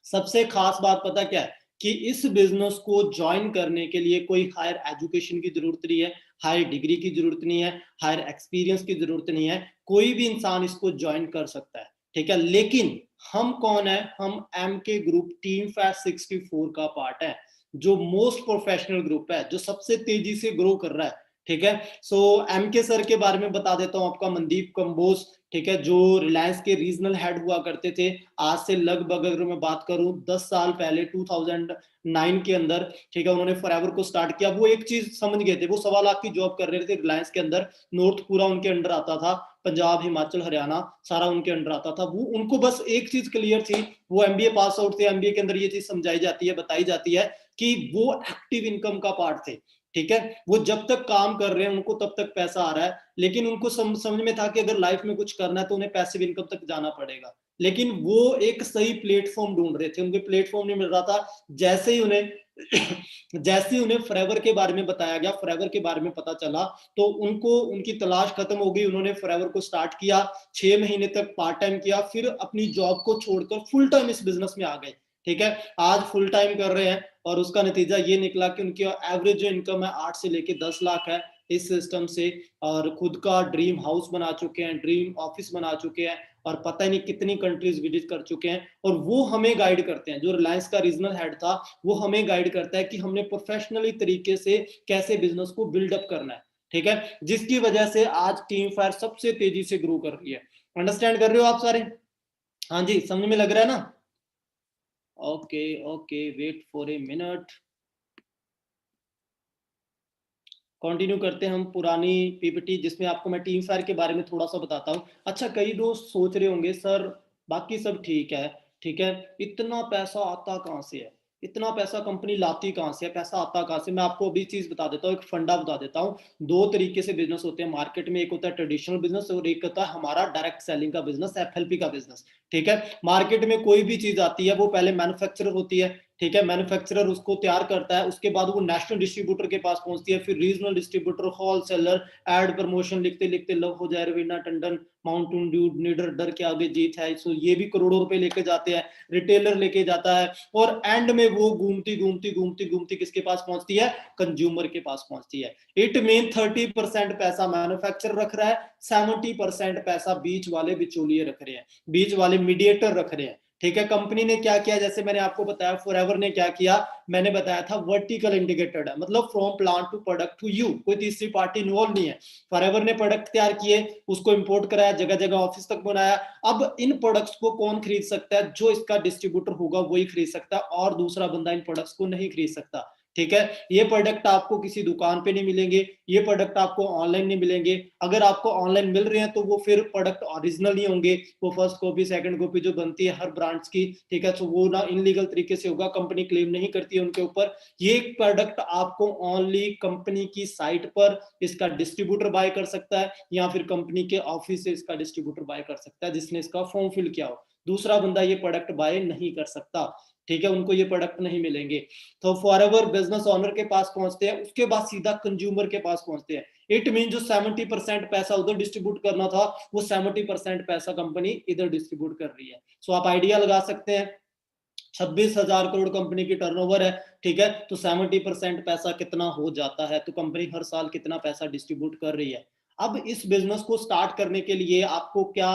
सबसे खास बात पता क्या है कि इस बिजनेस को ज्वाइन करने के लिए कोई हायर एजुकेशन की जरूरत नहीं है, हायर डिग्री की जरूरत नहीं है, हायर एक्सपीरियंस की जरूरत नहीं है, कोई भी इंसान इसको ज्वाइन कर सकता है, ठीक है। लेकिन हम कौन है, हम एम के ग्रुप टीम फैस्ट 64 का पार्ट है, जो मोस्ट प्रोफेशनल ग्रुप है, जो सबसे तेजी से ग्रो कर रहा है, ठीक है। सो एम के सर के बारे में बता देता हूं आपका, मनदीप कंबोज, ठीक है, जो रिलायंस के रीजनल हेड हुआ करते थे आज से लगभग अगर मैं बात करूं 10 साल पहले 2009 के अंदर, ठीक है, उन्होंने फॉरएवर को स्टार्ट किया। वो एक चीज समझ गए थे, वो 1.25 लाख की जॉब कर रहे थे रिलायंस के अंदर, नॉर्थ पूरा उनके अंडर आता था, पंजाब हिमाचल हरियाणा सारा उनके अंडर आता था। वो उनको बस एक चीज क्लियर थी, वो एमबीए पास आउट थे, एमबीए के अंदर ये चीज समझाई जाती है, बताई जाती है कि वो एक्टिव इनकम का पार्ट थे, ठीक है। वो जब तक काम कर रहे हैं उनको तब तक पैसा आ रहा है, लेकिन उनको समझ में था कि अगर लाइफ में कुछ करना है तो उन्हें पैसिव इनकम तक जाना पड़ेगा, लेकिन वो एक सही प्लेटफॉर्म ढूंढ रहे थे, उनको प्लेटफॉर्म नहीं मिल रहा था। जैसे ही उन्हें जैसे ही उन्हें फॉरएवर के बारे में बताया गया, फॉरएवर के बारे में पता चला, तो उनको उनकी तलाश खत्म हो गई, उन्होंने फॉरएवर को स्टार्ट किया, 6 महीने तक पार्ट टाइम किया, फिर अपनी जॉब को छोड़कर फुल टाइम इस बिजनेस में आ गए, ठीक है। आज फुल टाइम कर रहे हैं और उसका नतीजा ये निकला कि उनकी एवरेज जो इनकम है 8 से लेके 10 लाख है इस सिस्टम से, और खुद का ड्रीम हाउस बना चुके हैं, ड्रीम ऑफिस बना चुके हैं, और पता ही नहीं कितनी कंट्रीज विजिट कर चुके हैं। और वो हमें गाइड करते हैं, जो रिलायंस का रीजनल हेड था वो हमें गाइड करता है कि हमने प्रोफेशनली तरीके से कैसे बिजनेस को बिल्डअप करना है, ठीक है, जिसकी वजह से आज टीम फायर सबसे तेजी से ग्रो कर रही है। अंडरस्टैंड कर रहे हो आप सारे? हाँ जी, समझ में लग रहा है ना? Okay okay, wait for a minute, continue करते हैं हम पुरानी पीपीटी जिसमें आपको मैं टीम फायर के बारे में थोड़ा सा बताता हूँ। अच्छा, कई दोस्त सोच रहे होंगे सर बाकी सब ठीक है, ठीक है, इतना पैसा आता कहाँ से है, इतना पैसा कंपनी लाती कहाँ से है, पैसा आता कहाँ से? मैं आपको अभी चीज बता देता हूँ, एक फंडा बता देता हूँ। दो तरीके से बिजनेस होते हैं मार्केट में, एक होता है ट्रेडिशनल बिजनेस और एक होता है हमारा डायरेक्ट सेलिंग का बिजनेस, एफएलपी का बिजनेस, ठीक है। मार्केट में कोई भी चीज आती है वो पहले मैन्युफैक्चरर होती है, ठीक है, मैन्युफैक्चरर उसको तैयार करता है, उसके बाद वो नेशनल डिस्ट्रीब्यूटर के पास पहुंचती है, फिर regional distributor, wholesaler, ad promotion, लिखते लिखते लव हो जाए रवीना टंडन, माउंटेन ड्यू, निडर डर के आगे जीत है, सो ये भी करोड़ों रुपए लेके जाते हैं, रिटेलर लेके जाता है, और एंड में वो घूमती घूमती घूमती घूमती किसके पास पहुंचती है, कंज्यूमर के पास पहुंचती है। इट मीन 30% पैसा मैन्युफैक्चरर रख रहा है, 70% पैसा बीच वाले बिचौलिए रख रहे हैं, बीच वाले मीडिएटर रख रहे हैं, ठीक है। कंपनी ने क्या किया, जैसे मैंने आपको बताया, फॉरएवर ने क्या किया, मैंने बताया था वर्टिकल इंटीग्रेटेड है, मतलब from plant to product to you, कोई तीसरी पार्टी इन्वॉल्व नहीं है। फॉरएवर ने प्रोडक्ट तैयार किए, उसको इंपोर्ट कराया, जगह जगह ऑफिस तक बनाया। अब इन प्रोडक्ट्स को कौन खरीद सकता है, जो इसका डिस्ट्रीब्यूटर होगा वही खरीद सकता है, और दूसरा बंदा इन प्रोडक्ट्स को नहीं खरीद सकता, ठीक है। ये प्रोडक्ट आपको किसी दुकान पे नहीं मिलेंगे, ये प्रोडक्ट आपको ऑनलाइन नहीं मिलेंगे, अगर आपको ऑनलाइन मिल रहे हैं तो वो फिर प्रोडक्ट ओरिजिनल नहीं होंगे, वो फर्स्ट कॉपी सेकंड कॉपी जो बनती है हर ब्रांड्स की, ठीक है, तो वो ना इनलीगल तरीके से होगा, कंपनी क्लेम नहीं करती है उनके ऊपर। ये प्रोडक्ट आपको ओनली कंपनी की साइट पर इसका डिस्ट्रीब्यूटर बाय कर सकता है, या फिर कंपनी के ऑफिस से इसका डिस्ट्रीब्यूटर बाय कर सकता है जिसने इसका फॉर्म फिल किया हो, दूसरा बंदा ये प्रोडक्ट बाय नहीं कर सकता, ठीक है, उनको ये प्रोडक्ट नहीं मिलेंगे। तो फॉरएवर बिजनेस ओनर के पास पहुंचते हैं, उसके बाद सीधा कंज्यूमर के पास पहुंचते हैं। इट मीन जो 70% पैसा उधर डिस्ट्रीब्यूट करना था, वो 70% पैसा कंपनी इधर डिस्ट्रीब्यूट कर रही है। सो आप आइडिया लगा सकते हैं, 26,000 करोड़ कंपनी की टर्नओवर है, ठीक है, तो 70% पैसा कितना हो जाता है, तो कंपनी हर साल कितना पैसा डिस्ट्रीब्यूट कर रही है। अब इस बिजनेस को स्टार्ट करने के लिए आपको क्या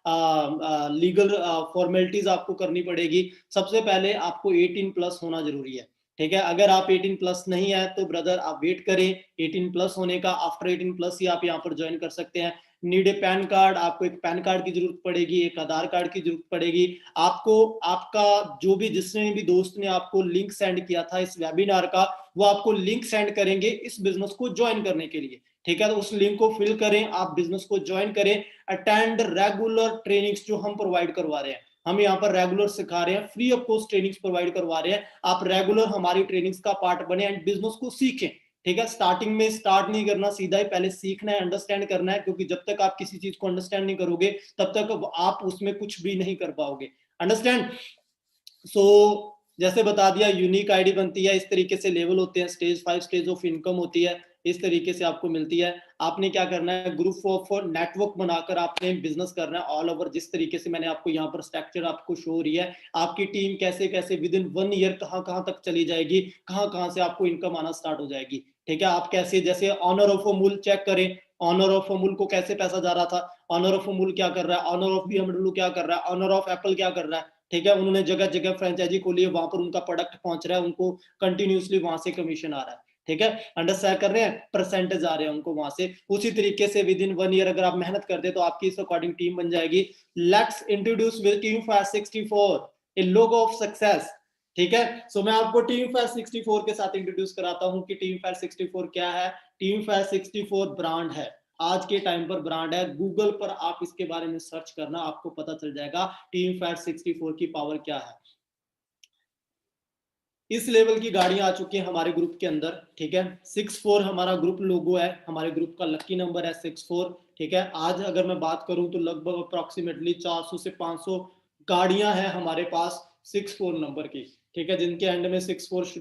लीगल फॉर्मेलिटीज आपको करनी पड़ेगी। सबसे पहले आपको 18+ होना जरूरी है, ठीक है। अगर आप 18+ नहीं है तो ब्रदर आप वेट करें 18+ होने का, आफ्टर 18+ ही आप यहाँ पर ज्वाइन कर सकते हैं। नीड ए पैन कार्ड, आपको एक पैन कार्ड की जरूरत पड़ेगी, एक आधार कार्ड की जरूरत पड़ेगी। आपको आपका जो भी जिसने भी दोस्त ने आपको लिंक सेंड किया था इस वेबिनार का, वो आपको लिंक सेंड करेंगे इस बिजनेस को ज्वाइन करने के लिए, ठीक है। तो उस लिंक को फिल करें, आप बिजनेस को ज्वाइन करें, अटेंड रेगुलर ट्रेनिंग्स जो हम प्रोवाइड करवा रहे हैं। हम यहाँ पर रेगुलर सिखा रहे हैं, free of cost trainings provide करवा रहे हैं। आप रेगुलर हमारी ट्रेनिंग्स का पार्ट बने एंड बिजनेस को सीखें, ठीक है। स्टार्टिंग में स्टार्ट नहीं करना, सीधा ही पहले सीखना है, अंडरस्टैंड करना है, क्योंकि जब तक आप किसी चीज को अंडरस्टैंड नहीं करोगे तब तक आप उसमें कुछ भी नहीं कर पाओगे। अंडरस्टैंड। सो जैसे बता दिया, यूनिक आईडी बनती है, इस तरीके से लेवल होते हैं, स्टेज 5 स्टेज ऑफ इनकम होती है, इस तरीके से आपको मिलती है। आपने क्या करना है, ग्रुप ऑफ नेटवर्क बनाकर आपने बिजनेस करना है ऑल ओवर। जिस तरीके से मैंने आपको यहाँ पर स्ट्रक्चर आपको शो हो रही है, आपकी टीम कैसे कैसे विद इन 1 ईयर कहाँ कहाँ तक चली जाएगी, कहाँ कहाँ से आपको इनकम आना स्टार्ट हो जाएगी, ठीक है। आप कैसे, जैसे ऑनर ऑफ अमूल चेक करें, ऑनर ऑफ अमूल को कैसे पैसा जा रहा था, ऑनर ऑफ अमूल क्या कर रहा है, ऑनर ऑफ बीएमडब्ल्यू क्या कर रहा है, ऑनर ऑफ एप्पल क्या कर रहा है, ठीक है। उन्होंने जगह जगह फ्रेंचाइजी खोली है, वहां पर उनका प्रोडक्ट पहुंच रहा है, उनको कंटिन्यूसली वहां से कमीशन आ रहा है, ठीक है। अंडरस्टैंड कर रहे हैं, परसेंटेज आ रहे हैं उनको वहां से। उसी तरीके से विद इन 1 ईयर अगर आप मेहनत करते तो आपकी इस अकॉर्डिंग टीम बन जाएगी। Let's introduce with team fire 64 A logo of success, ठीक है। सो मैं आपको टीम फायर 64 के साथ इंट्रोड्यूस कराता हूं कि टीम फायर 64 क्या है। टीम फायर 64 ब्रांड है, आज के टाइम पर ब्रांड है। गूगल पर आप इसके बारे में सर्च करना, आपको पता चल जाएगा टीम फायर 64 की पावर क्या है। इस लेवल की गाड़ियां आ चुकी हैं हमारे ग्रुप के अंदर, ठीक है। 64 हमारा ग्रुप लोगो है, हमारे ग्रुप का लकी नंबर है 64, ठीक है। आज अगर मैं बात करूं तो लगभग अप्रोक्सीमेटली 400 से 500 गाड़ियां हैं हमारे पास 64 नंबर की, ठीक है, जिनके एंड में 64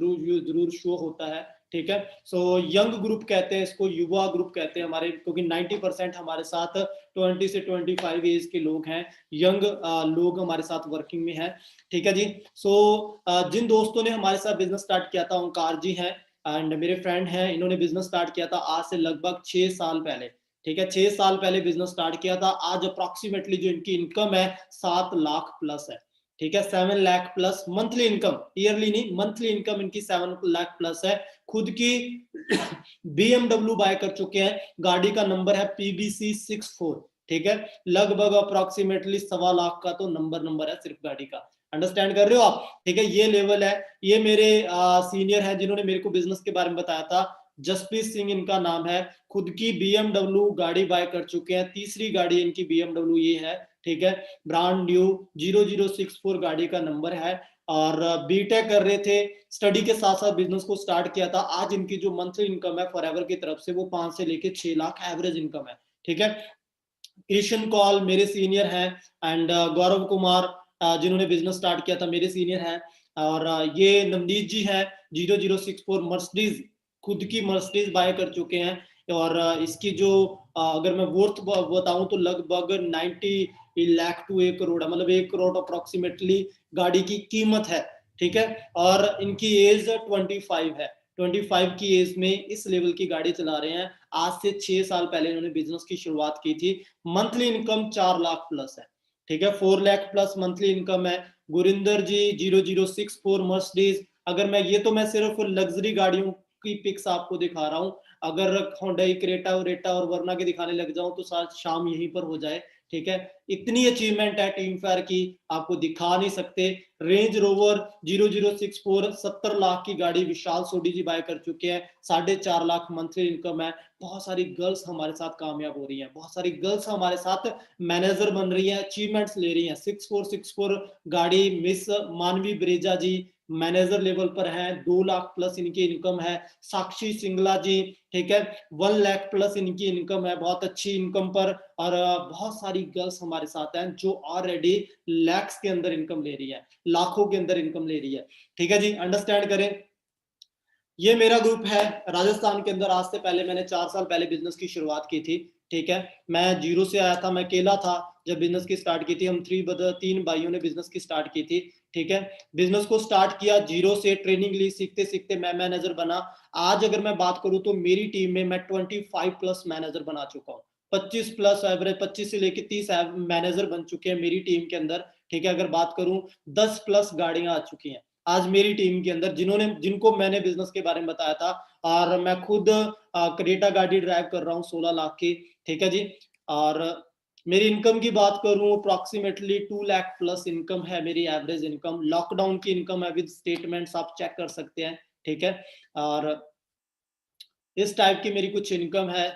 जरूर शो होता है, ठीक है। सो यंग ग्रुप कहते हैं इसको, युवा ग्रुप कहते हैं हमारे, क्योंकि 90% हमारे साथ 20 से 25 एज के लोग हैं, यंग लोग हमारे साथ वर्किंग में हैं, ठीक है जी। सो जिन दोस्तों ने हमारे साथ बिजनेस स्टार्ट किया था, ओंकार जी हैं एंड मेरे फ्रेंड हैं, इन्होंने बिजनेस स्टार्ट किया था आज से लगभग 6 साल पहले, ठीक है। 6 साल पहले बिजनेस स्टार्ट किया था। आज अप्रोक्सीमेटली जो इनकी इनकम है 7 लाख प्लस है, ठीक है। 7 lakh plus monthly income, yearly नहीं, मंथली इनकम इनकी 7 लाख प्लस है। खुद की BMW बाय कर चुके हैं, गाड़ी का नंबर है PBC 64, ठीक है। लगभग अप्रोक्सीमेटली 1.25 लाख का तो नंबर है सिर्फ गाड़ी का। अंडरस्टैंड कर रहे हो आप, ठीक है। ये लेवल है। ये मेरे सीनियर हैं जिन्होंने मेरे को बिजनेस के बारे में बताया था, जसप्रीत सिंह इनका नाम है। खुद की BMW गाड़ी बाय कर चुके हैं, तीसरी गाड़ी इनकी BMW ये है, ठीक है। ब्रांड न्यू 0064 गाड़ी का नंबर है, और बीटेक कर रहे थे, स्टडी के साथ साथ बिजनेस को स्टार्ट किया था। आज इनकी जो मंथली इनकम है फॉरएवर की तरफ से वो 5 से लेके 6 लाख एवरेज इनकम है, ठीक है। कृष्ण कॉल मेरे सीनियर हैं एंड गौरव कुमार जिन्होंने बिजनेस स्टार्ट किया था मेरे सीनियर हैं, और ये नवनीत जी हैं 0064 मर्सिडीज, खुद की मर्सिडीज बाय कर चुके हैं। और इसकी जो अगर मैं वर्थ बताऊं तो लगभग 90 लाख टू 1 करोड़ है, मतलब 1 करोड़ अप्रोक्सीमेटली गाड़ी की कीमत है, ठीक है। और इनकी एज 25 है, 25 की एज में इस लेवल की गाड़ी चला रहे हैं। आज से 6 साल पहले इन्होंने बिजनेस की शुरुआत की थी। मंथली इनकम 4 लाख प्लस है, ठीक है। 4 लाख प्लस मंथली इनकम है। गुरिंदर जी 0064 मर्सिडीज, अगर मैं ये तो मैं सिर्फ लग्जरी गाड़ियों की पिक्स आपको दिखा रहा हूं, अगर होंडा क्रेटा रेटा और वरना के दिखाने लग जाऊं तो शाम यहीं पर हो जाए, ठीक है। इतनी अचीवमेंट है टीम फायर की, आपको दिखा नहीं सकते। रेंज रोवर 0064 70 लाख की गाड़ी विशाल सोडी जी बाय कर चुके हैं, 4.5 लाख मंथली इनकम है। बहुत सारी गर्ल्स हमारे साथ कामयाब हो रही हैं, बहुत सारी गर्ल्स हमारे साथ मैनेजर बन रही हैं, अचीवमेंट्स ले रही हैं। 6464 गाड़ी मिस मानवी ब्रेजा जी मैनेजर लेवल पर हैं, 2 लाख प्लस इनकी इनकम है। साक्षी सिंगला जी, ठीक है, 1 लाख प्लस इनकी इनकम है, बहुत अच्छी इनकम पर। और बहुत सारी गर्ल्स हमारे साथ हैं जो ऑलरेडी लैक्स के अंदर इनकम ले रही है, लाखों के अंदर इनकम ले रही है, ठीक है जी। अंडरस्टैंड करें, ये मेरा ग्रुप है राजस्थान के अंदर। आज से पहले मैंने 4 साल पहले बिजनेस की शुरुआत की थी, ठीक है। मैं जीरो से आया था, मैं अकेला था जब बिजनेस की स्टार्ट की थी। हम 3 भाइयों ने बिजनेस की स्टार्ट की थी, ठीक है। बिजनेस को स्टार्ट किया जीरो से, ट्रेनिंग ली, सीखते सीखते मैं मैनेजर बना। आज अगर मैं बात करूं तो मेरी टीम में मैं 25 प्लस मैनेजर बना चुका हूँ, 25 प्लस एवरेज, 25 से लेके 30 मैनेजर बन चुके हैं मेरी टीम के अंदर, ठीक है। अगर बात करूं 10 प्लस गाड़ियां आ चुकी हैं आज मेरी टीम के अंदर, जिनको मैंने बिजनेस के बारे में बताया था। और मैं खुद क्रेटा गाड़ी ड्राइव कर रहा हूँ 16 लाख की, ठीक है जी। और मेरी इनकम की बात करूं, अप्रोक्सीमेटली 2 लाख प्लस इनकम है मेरी, एवरेज इनकम। लॉकडाउन की इनकम है विद स्टेटमेंट्स, आप चेक कर सकते हैं, ठीक है। और इस टाइप की मेरी कुछ इनकम है।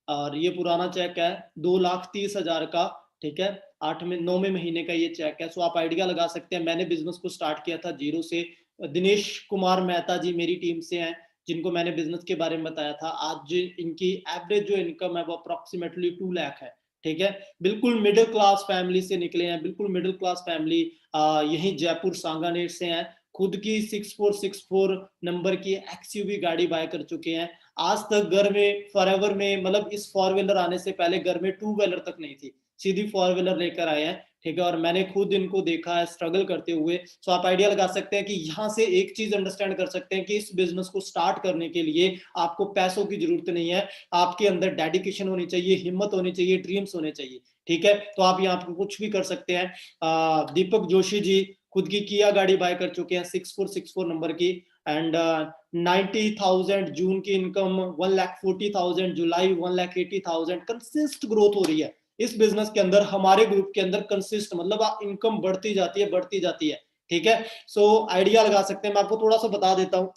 और ये पुराना चेक है 2,30,000 का, ठीक है। 9वें महीने का ये चेक है। सो आप आइडिया लगा सकते हैं, मैंने बिजनेस को स्टार्ट किया था जीरो से। दिनेश कुमार मेहता जी मेरी टीम से हैं, जिनको मैंने बिजनेस के बारे में बताया था। आज इनकी एवरेज जो इनकम है वो अप्रोक्सीमेटली 2 लाख है, ठीक है। बिल्कुल मिडिल क्लास फैमिली से निकले हैं, बिल्कुल मिडिल क्लास फैमिली। यही जयपुर सांगानेर से हैं। खुद की 6464 नंबर की एक्सयूवी गाड़ी बाय कर चुके हैं। आज तक घर में फॉरएवर में, मतलब इस 4 व्हीलर आने से पहले घर में 2 व्हीलर तक नहीं थी, सीधी 4 व्हीलर लेकर आए हैं, ठीक है। और मैंने खुद इनको देखा है स्ट्रगल करते हुए। सो आप आइडिया लगा सकते हैं कि यहाँ से एक चीज अंडरस्टैंड कर सकते हैं कि इस बिजनेस को स्टार्ट करने के लिए आपको पैसों की जरूरत नहीं है, आपके अंदर डेडिकेशन होनी चाहिए, हिम्मत होनी चाहिए, ड्रीम्स होने चाहिए, ठीक है। तो आप यहाँ पर कुछ भी कर सकते हैं। दीपक जोशी जी खुद की किया गाड़ी बाय कर चुके हैं 6464 नंबर की, एंड 90,000 जून की इनकम, 1,40,000 जुलाई, 1,80,000। कंसिस्ट ग्रोथ हो रही है इस बिजनेस के अंदर, हमारे ग्रुप के अंदर कंसिस्ट, मतलब इनकम बढ़ती जाती है, बढ़ती जाती है, ठीक है। सो आइडिया लगा सकते हैं। मैं आपको थोड़ा सा बता देता हूं।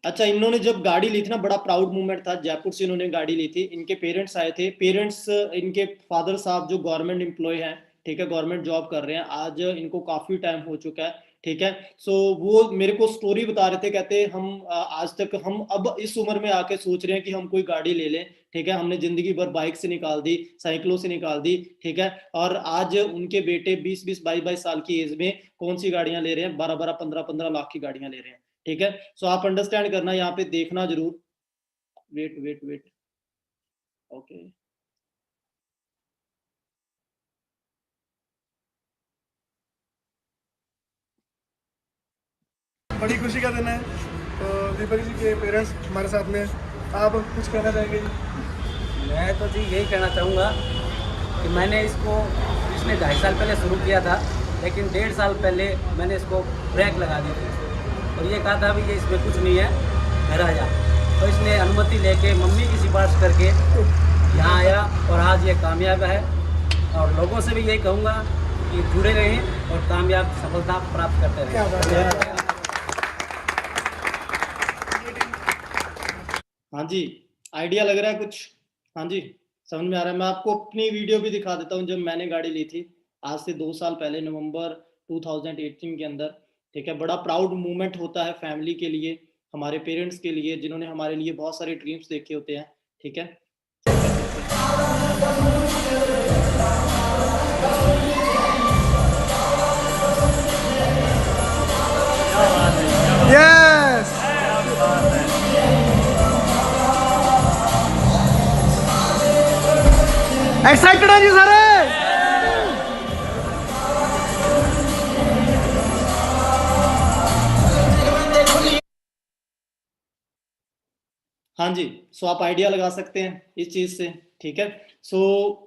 अच्छा, इन्होंने जब गाड़ी ली थी ना, बड़ा प्राउड मोमेंट था। जयपुर से इन्होंने गाड़ी ली थी, इनके पेरेंट्स आए थे। पेरेंट्स, इनके फादर साहब जो गवर्नमेंट एम्प्लॉय हैं, ठीक है, गवर्नमेंट जॉब कर रहे हैं। आज इनको काफी टाइम हो चुका है, ठीक है। सो वो मेरे को स्टोरी बता रहे थे, कहते हम आज तक, हम अब इस उम्र में आके सोच रहे हैं कि हम कोई गाड़ी ले लें, ठीक है। हमने जिंदगी भर बाइक से निकाल दी, साइकिलों से निकाल दी, ठीक है। और आज उनके बेटे 20-20, 22-22 साल की एज में कौन सी गाड़ियां ले रहे हैं, 12-12, 15-15 लाख की गाड़ियां ले रहे हैं, ठीक है। सो आप अंडरस्टैंड करना, यहाँ पे देखना जरूर। Wait wait wait, okay. बड़ी खुशी का दिन है। तो दीपक जी के पेरेंट्स हमारे साथ में, आप कुछ कहना चाहेंगे जी? मैं तो जी यही कहना चाहूँगा कि मैंने इसको पिछले 2.5 साल पहले शुरू किया था, लेकिन 1.5 साल पहले मैंने इसको ब्रेक लगा दी थी और ये कहा था भी ये इसमें कुछ नहीं है, घर आ जा। तो इसने अनुमति लेके, मम्मी की सिफारिश करके यहाँ आया और आज ये कामयाब है। और लोगों से भी यही कहूँगा कि जुड़े रहें और कामयाब सफलता प्राप्त करते क्या बात रहें। है। हाँ जी, आइडिया लग रहा है कुछ? हाँ जी, समझ में आ रहा है। मैं आपको अपनी वीडियो भी दिखा देता हूँ, जब मैंने गाड़ी ली थी आज से 2 साल पहले, नवंबर 2018 के अंदर, ठीक है। बड़ा प्राउड मोमेंट होता है फैमिली के लिए, हमारे पेरेंट्स के लिए, जिन्होंने हमारे लिए बहुत सारे ड्रीम्स देखे होते हैं, ठीक है। यस, एक्साइटेड है जी सारे। हाँ जी, सो आप आइडिया लगा सकते हैं इस चीज से, ठीक है। सो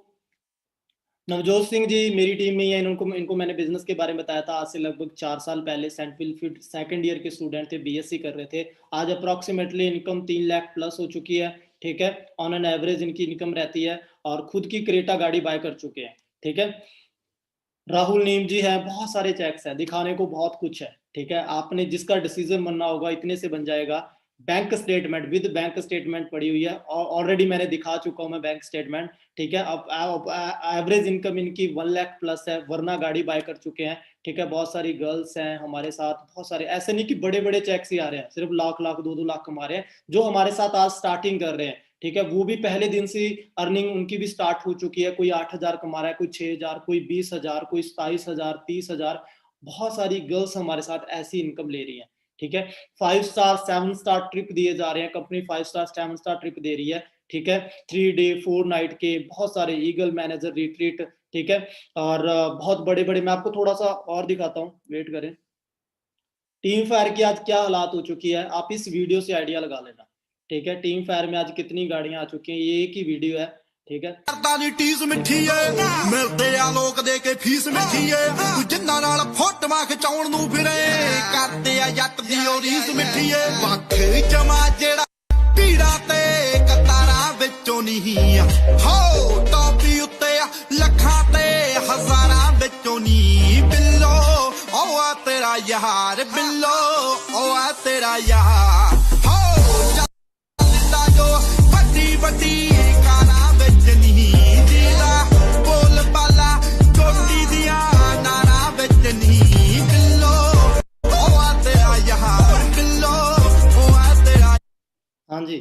नवजोत सिंह जी मेरी टीम में ही है। इनको मैंने बिजनेस के बारे में बताया था आज से लगभग 4 साल पहले। सेंट विलफ्रीड सेकंड ईयर के स्टूडेंट थे, बीएससी कर रहे थे। आज अप्रोक्सीमेटली इनकम 3 लाख प्लस हो चुकी है, ठीक है। ऑन एन एवरेज इनकी इनकम रहती है, और खुद की क्रेटा गाड़ी बाय कर चुके हैं, ठीक है। राहुल नीम जी है, बहुत सारे चेक्स है, दिखाने को बहुत कुछ है, ठीक है। आपने जिसका डिसीजन बनना होगा इतने से बन जाएगा। Bank statement, with bank statement पड़ी हुई है, और ऑलरेडी मैंने दिखा चुका हूं मैं बैंक स्टेटमेंट, ठीक है। अब एवरेज इनकम इनकी 1 लाख प्लस है, वरना गाड़ी बाय कर चुके हैं, ठीक है। बहुत सारी गर्ल्स हैं हमारे साथ, बहुत सारे, ऐसे नहीं कि बड़े बड़े चेक्स ही आ रहे हैं, सिर्फ लाख लाख 2-2 लाख कमा रहे हैं, जो हमारे साथ आज स्टार्टिंग कर रहे हैं, ठीक है। वो भी पहले दिन से अर्निंग उनकी भी स्टार्ट हो चुकी है। कोई 8,000 कमा रहा है, कोई 6,000, कोई 20,000, कोई 27,000, 30,000। बहुत सारी गर्ल्स हमारे साथ ऐसी इनकम ले रही हैं, ठीक है। 5 स्टार 7 स्टार ट्रिप दिए जा रहे हैं, कंपनी 5 स्टार 7 स्टार ट्रिप दे रही है, ठीक है। 3 डे 4 नाइट के बहुत सारे ईगल मैनेजर रिट्रीट, ठीक है। और बहुत बड़े बड़े, मैं आपको थोड़ा सा और दिखाता हूँ, वेट करें। टीम फायर की आज क्या हालात हो चुकी है, आप इस वीडियो से आइडिया लगा लेना, ठीक है। टीम फायर में आज कितनी गाड़ियां आ चुकी हैं, ये एक ही वीडियो है, ठीक है। ਕਰਦਾ ਨੀ ਟੀਸ ਮਿੱਠੀ ਏ ਮਿਲਦੇ ਆ ਲੋਕ ਦੇ ਕੇ ਫੀਸ ਮਿੱਠੀ ਏ ਤੂੰ ਜਿੰਨਾਂ ਨਾਲ ਫੋਟੋਆਂ ਖਿਚਾਉਣ ਨੂੰ ਫਿਰੇ ਕਰਦੇ ਆ ਜੱਟ ਦੀ ਉਹ ਰੀਸ ਮਿੱਠੀਏ ਵੱਖ ਜਮਾ ਜਿਹੜਾ ਪੀੜਾ ਤੇ ਕਤਾਰਾਂ ਵਿੱਚੋਂ ਨਹੀਂ ਹੋ ਟੋਪੀ ਉੱਤੇ ਲੱਖਾਂ ਤੇ ਹਜ਼ਾਰਾਂ ਵਿੱਚੋਂ ਨਹੀਂ ਬਿੱਲੋ ਉਹ ਆ ਤੇਰਾ ਯਾਰ ਬਿੱਲੋ ਉਹ ਆ ਤੇਰਾ ਯਾਰ ਹੋ ਚੱਲਦਾ ਜੋ ਵੱਡੀ ਵੱਡੀ ਕਾਰਾਂ ਵਿੱਚ ਨਹੀਂ ਜੀਦਾ ਬੋਲ ਬਾਲਾ ਚੋਟੀ ਦੀਆਂ ਨਾਰਾਂ ਵਿੱਚ ਨਹੀਂ ਬਿੱਲੋ ਉਹ ਆ ਤੇਰਾ ਯਾਰ ਬਿੱਲੋ ਉਹ ਆ ਤੇਰਾ। हाँ जी,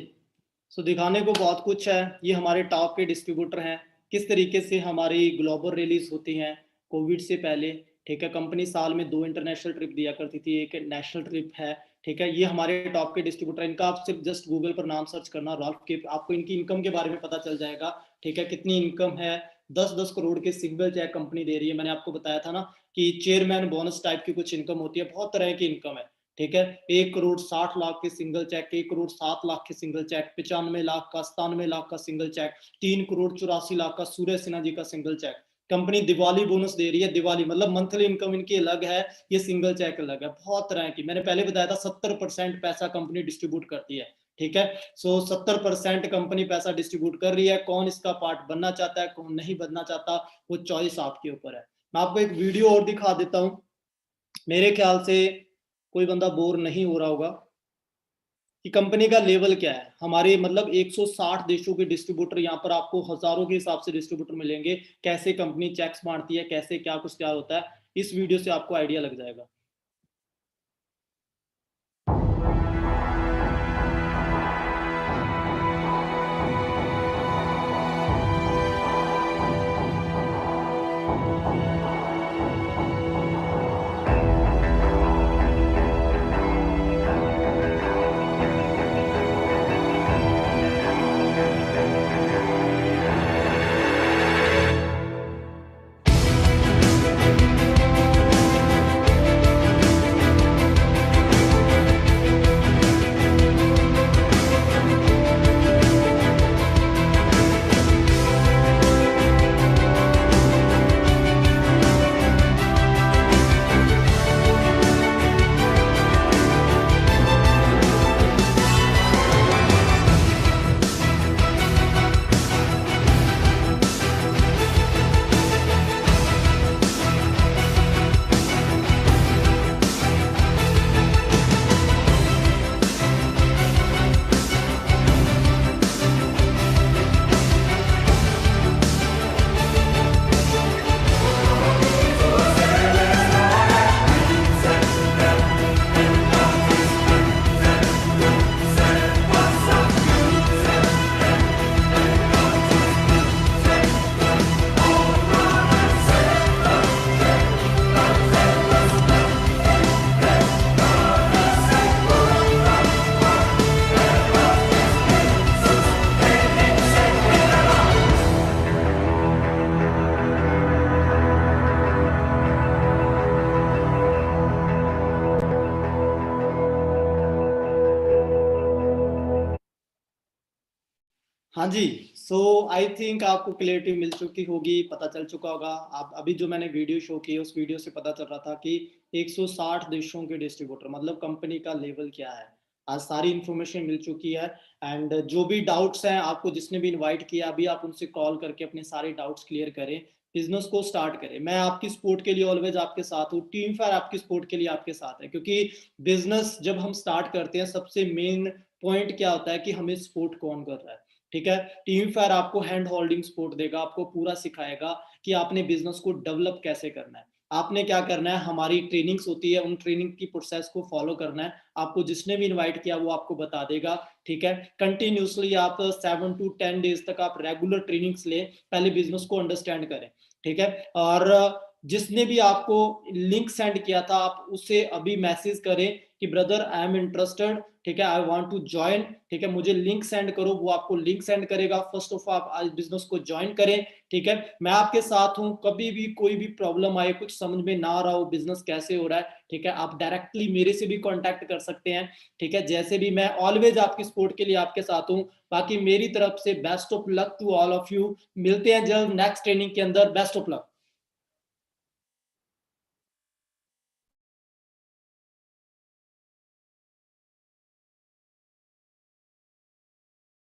सो दिखाने को बहुत कुछ है। ये हमारे टॉप के डिस्ट्रीब्यूटर हैं, किस तरीके से हमारी ग्लोबल रिलीज होती हैं कोविड से पहले। ठीक है, कंपनी साल में 2 इंटरनेशनल ट्रिप दिया करती थी, एक नेशनल ट्रिप है। ठीक है, ये हमारे टॉप के डिस्ट्रीब्यूटर, इनका आप सिर्फ जस्ट गूगल पर नाम सर्च करना रॉल्फ के, आपको इनकी इनकम के बारे में पता चल जाएगा। ठीक है, कितनी इनकम है, 10-10 करोड़ के सिंगल चेक कंपनी दे रही है। मैंने आपको बताया था ना कि चेयरमैन बोनस टाइप की कुछ इनकम होती है, बहुत तरह की इनकम है। ठीक है, 1 करोड़ 60 लाख के सिंगल चेक, 1 करोड़ 7 लाख के सिंगल चेक, 95 लाख का, 97 लाख का सिंगल चेक, 3 करोड़ 84 लाख का सूर्य सिन्हा जी का single cheque. Company Diwali bonus दे रही है, दिवाली मतलब मंथली इनकम इनकी अलग है, ये सिंगल चेक अलग है। बहुत तरह की, मैंने पहले बताया था 70% पैसा कंपनी डिस्ट्रीब्यूट करती है। ठीक है, सो 70% कंपनी पैसा डिस्ट्रीब्यूट कर रही है। कौन इसका पार्ट बनना चाहता है, कौन नहीं बनना चाहता, वो चॉइस आपके ऊपर है। मैं आपको एक वीडियो और दिखा देता हूँ, मेरे ख्याल से कोई बंदा बोर नहीं हो रहा होगा कि कंपनी का लेवल क्या है। हमारे मतलब 160 देशों के डिस्ट्रीब्यूटर, यहाँ पर आपको हजारों के हिसाब से डिस्ट्रीब्यूटर मिलेंगे। कैसे कंपनी चेक्स बांटती है, कैसे क्या कुछ तैयार होता है, इस वीडियो से आपको आइडिया लग जाएगा। हाँ जी, सो आई थिंक आपको क्लियरिटी मिल चुकी होगी, पता चल चुका होगा। आप अभी जो मैंने वीडियो शो की, उस वीडियो से पता चल रहा था कि 160 देशों के डिस्ट्रीब्यूटर, मतलब कंपनी का लेवल क्या है। आज सारी इन्फॉर्मेशन मिल चुकी है। एंड जो भी डाउट्स हैं, आपको जिसने भी इनवाइट किया, अभी आप उनसे कॉल करके अपने सारे डाउट्स क्लियर करें, बिजनेस को स्टार्ट करें। मैं आपकी सपोर्ट के लिए ऑलवेज आपके साथ हूँ, टीम फायर आपकी सपोर्ट के लिए आपके साथ है। क्योंकि बिजनेस जब हम स्टार्ट करते हैं, सबसे मेन पॉइंट क्या होता है कि हमें सपोर्ट कौन कर रहा है। ठीक है, टीम फायर आपको हैंड होल्डिंग सपोर्ट देगा, आपको पूरा सिखाएगा कि आपने बिजनेस को डेवलप कैसे करना है, आपने क्या करना है। हमारी ट्रेनिंग्स होती है, उन ट्रेनिंग की प्रोसेस को फॉलो करना है। आपको जिसने भी इनवाइट किया वो आपको बता देगा। ठीक है, कंटिन्यूसली आप 7 to 10 डेज तक आप रेगुलर ट्रेनिंग्स लें, पहले बिजनेस को अंडरस्टैंड करें। ठीक है, और जिसने भी आपको लिंक सेंड किया था, आप उसे अभी मैसेज करें कि ब्रदर आई एम इंटरेस्टेड, ठीक है, आई वांट टू ज्वाइन। ठीक है, मुझे लिंक सेंड करो, वो आपको लिंक सेंड करेगा। फर्स्ट ऑफ ऑल आप आज बिजनेस को ज्वाइन करें। ठीक है, मैं आपके साथ हूं, कभी भी कोई भी प्रॉब्लम आए, कुछ समझ में ना आ रहा हो, बिजनेस कैसे हो रहा है, ठीक है, आप डायरेक्टली मेरे से भी कांटेक्ट कर सकते हैं। ठीक है, जैसे भी मैं ऑलवेज आपकी सपोर्ट के लिए आपके साथ हूं। बाकी मेरी तरफ से best of luck to all of you. मिलते हैं जल्द नेक्स्ट ट्रेनिंग के अंदर। Best of luck.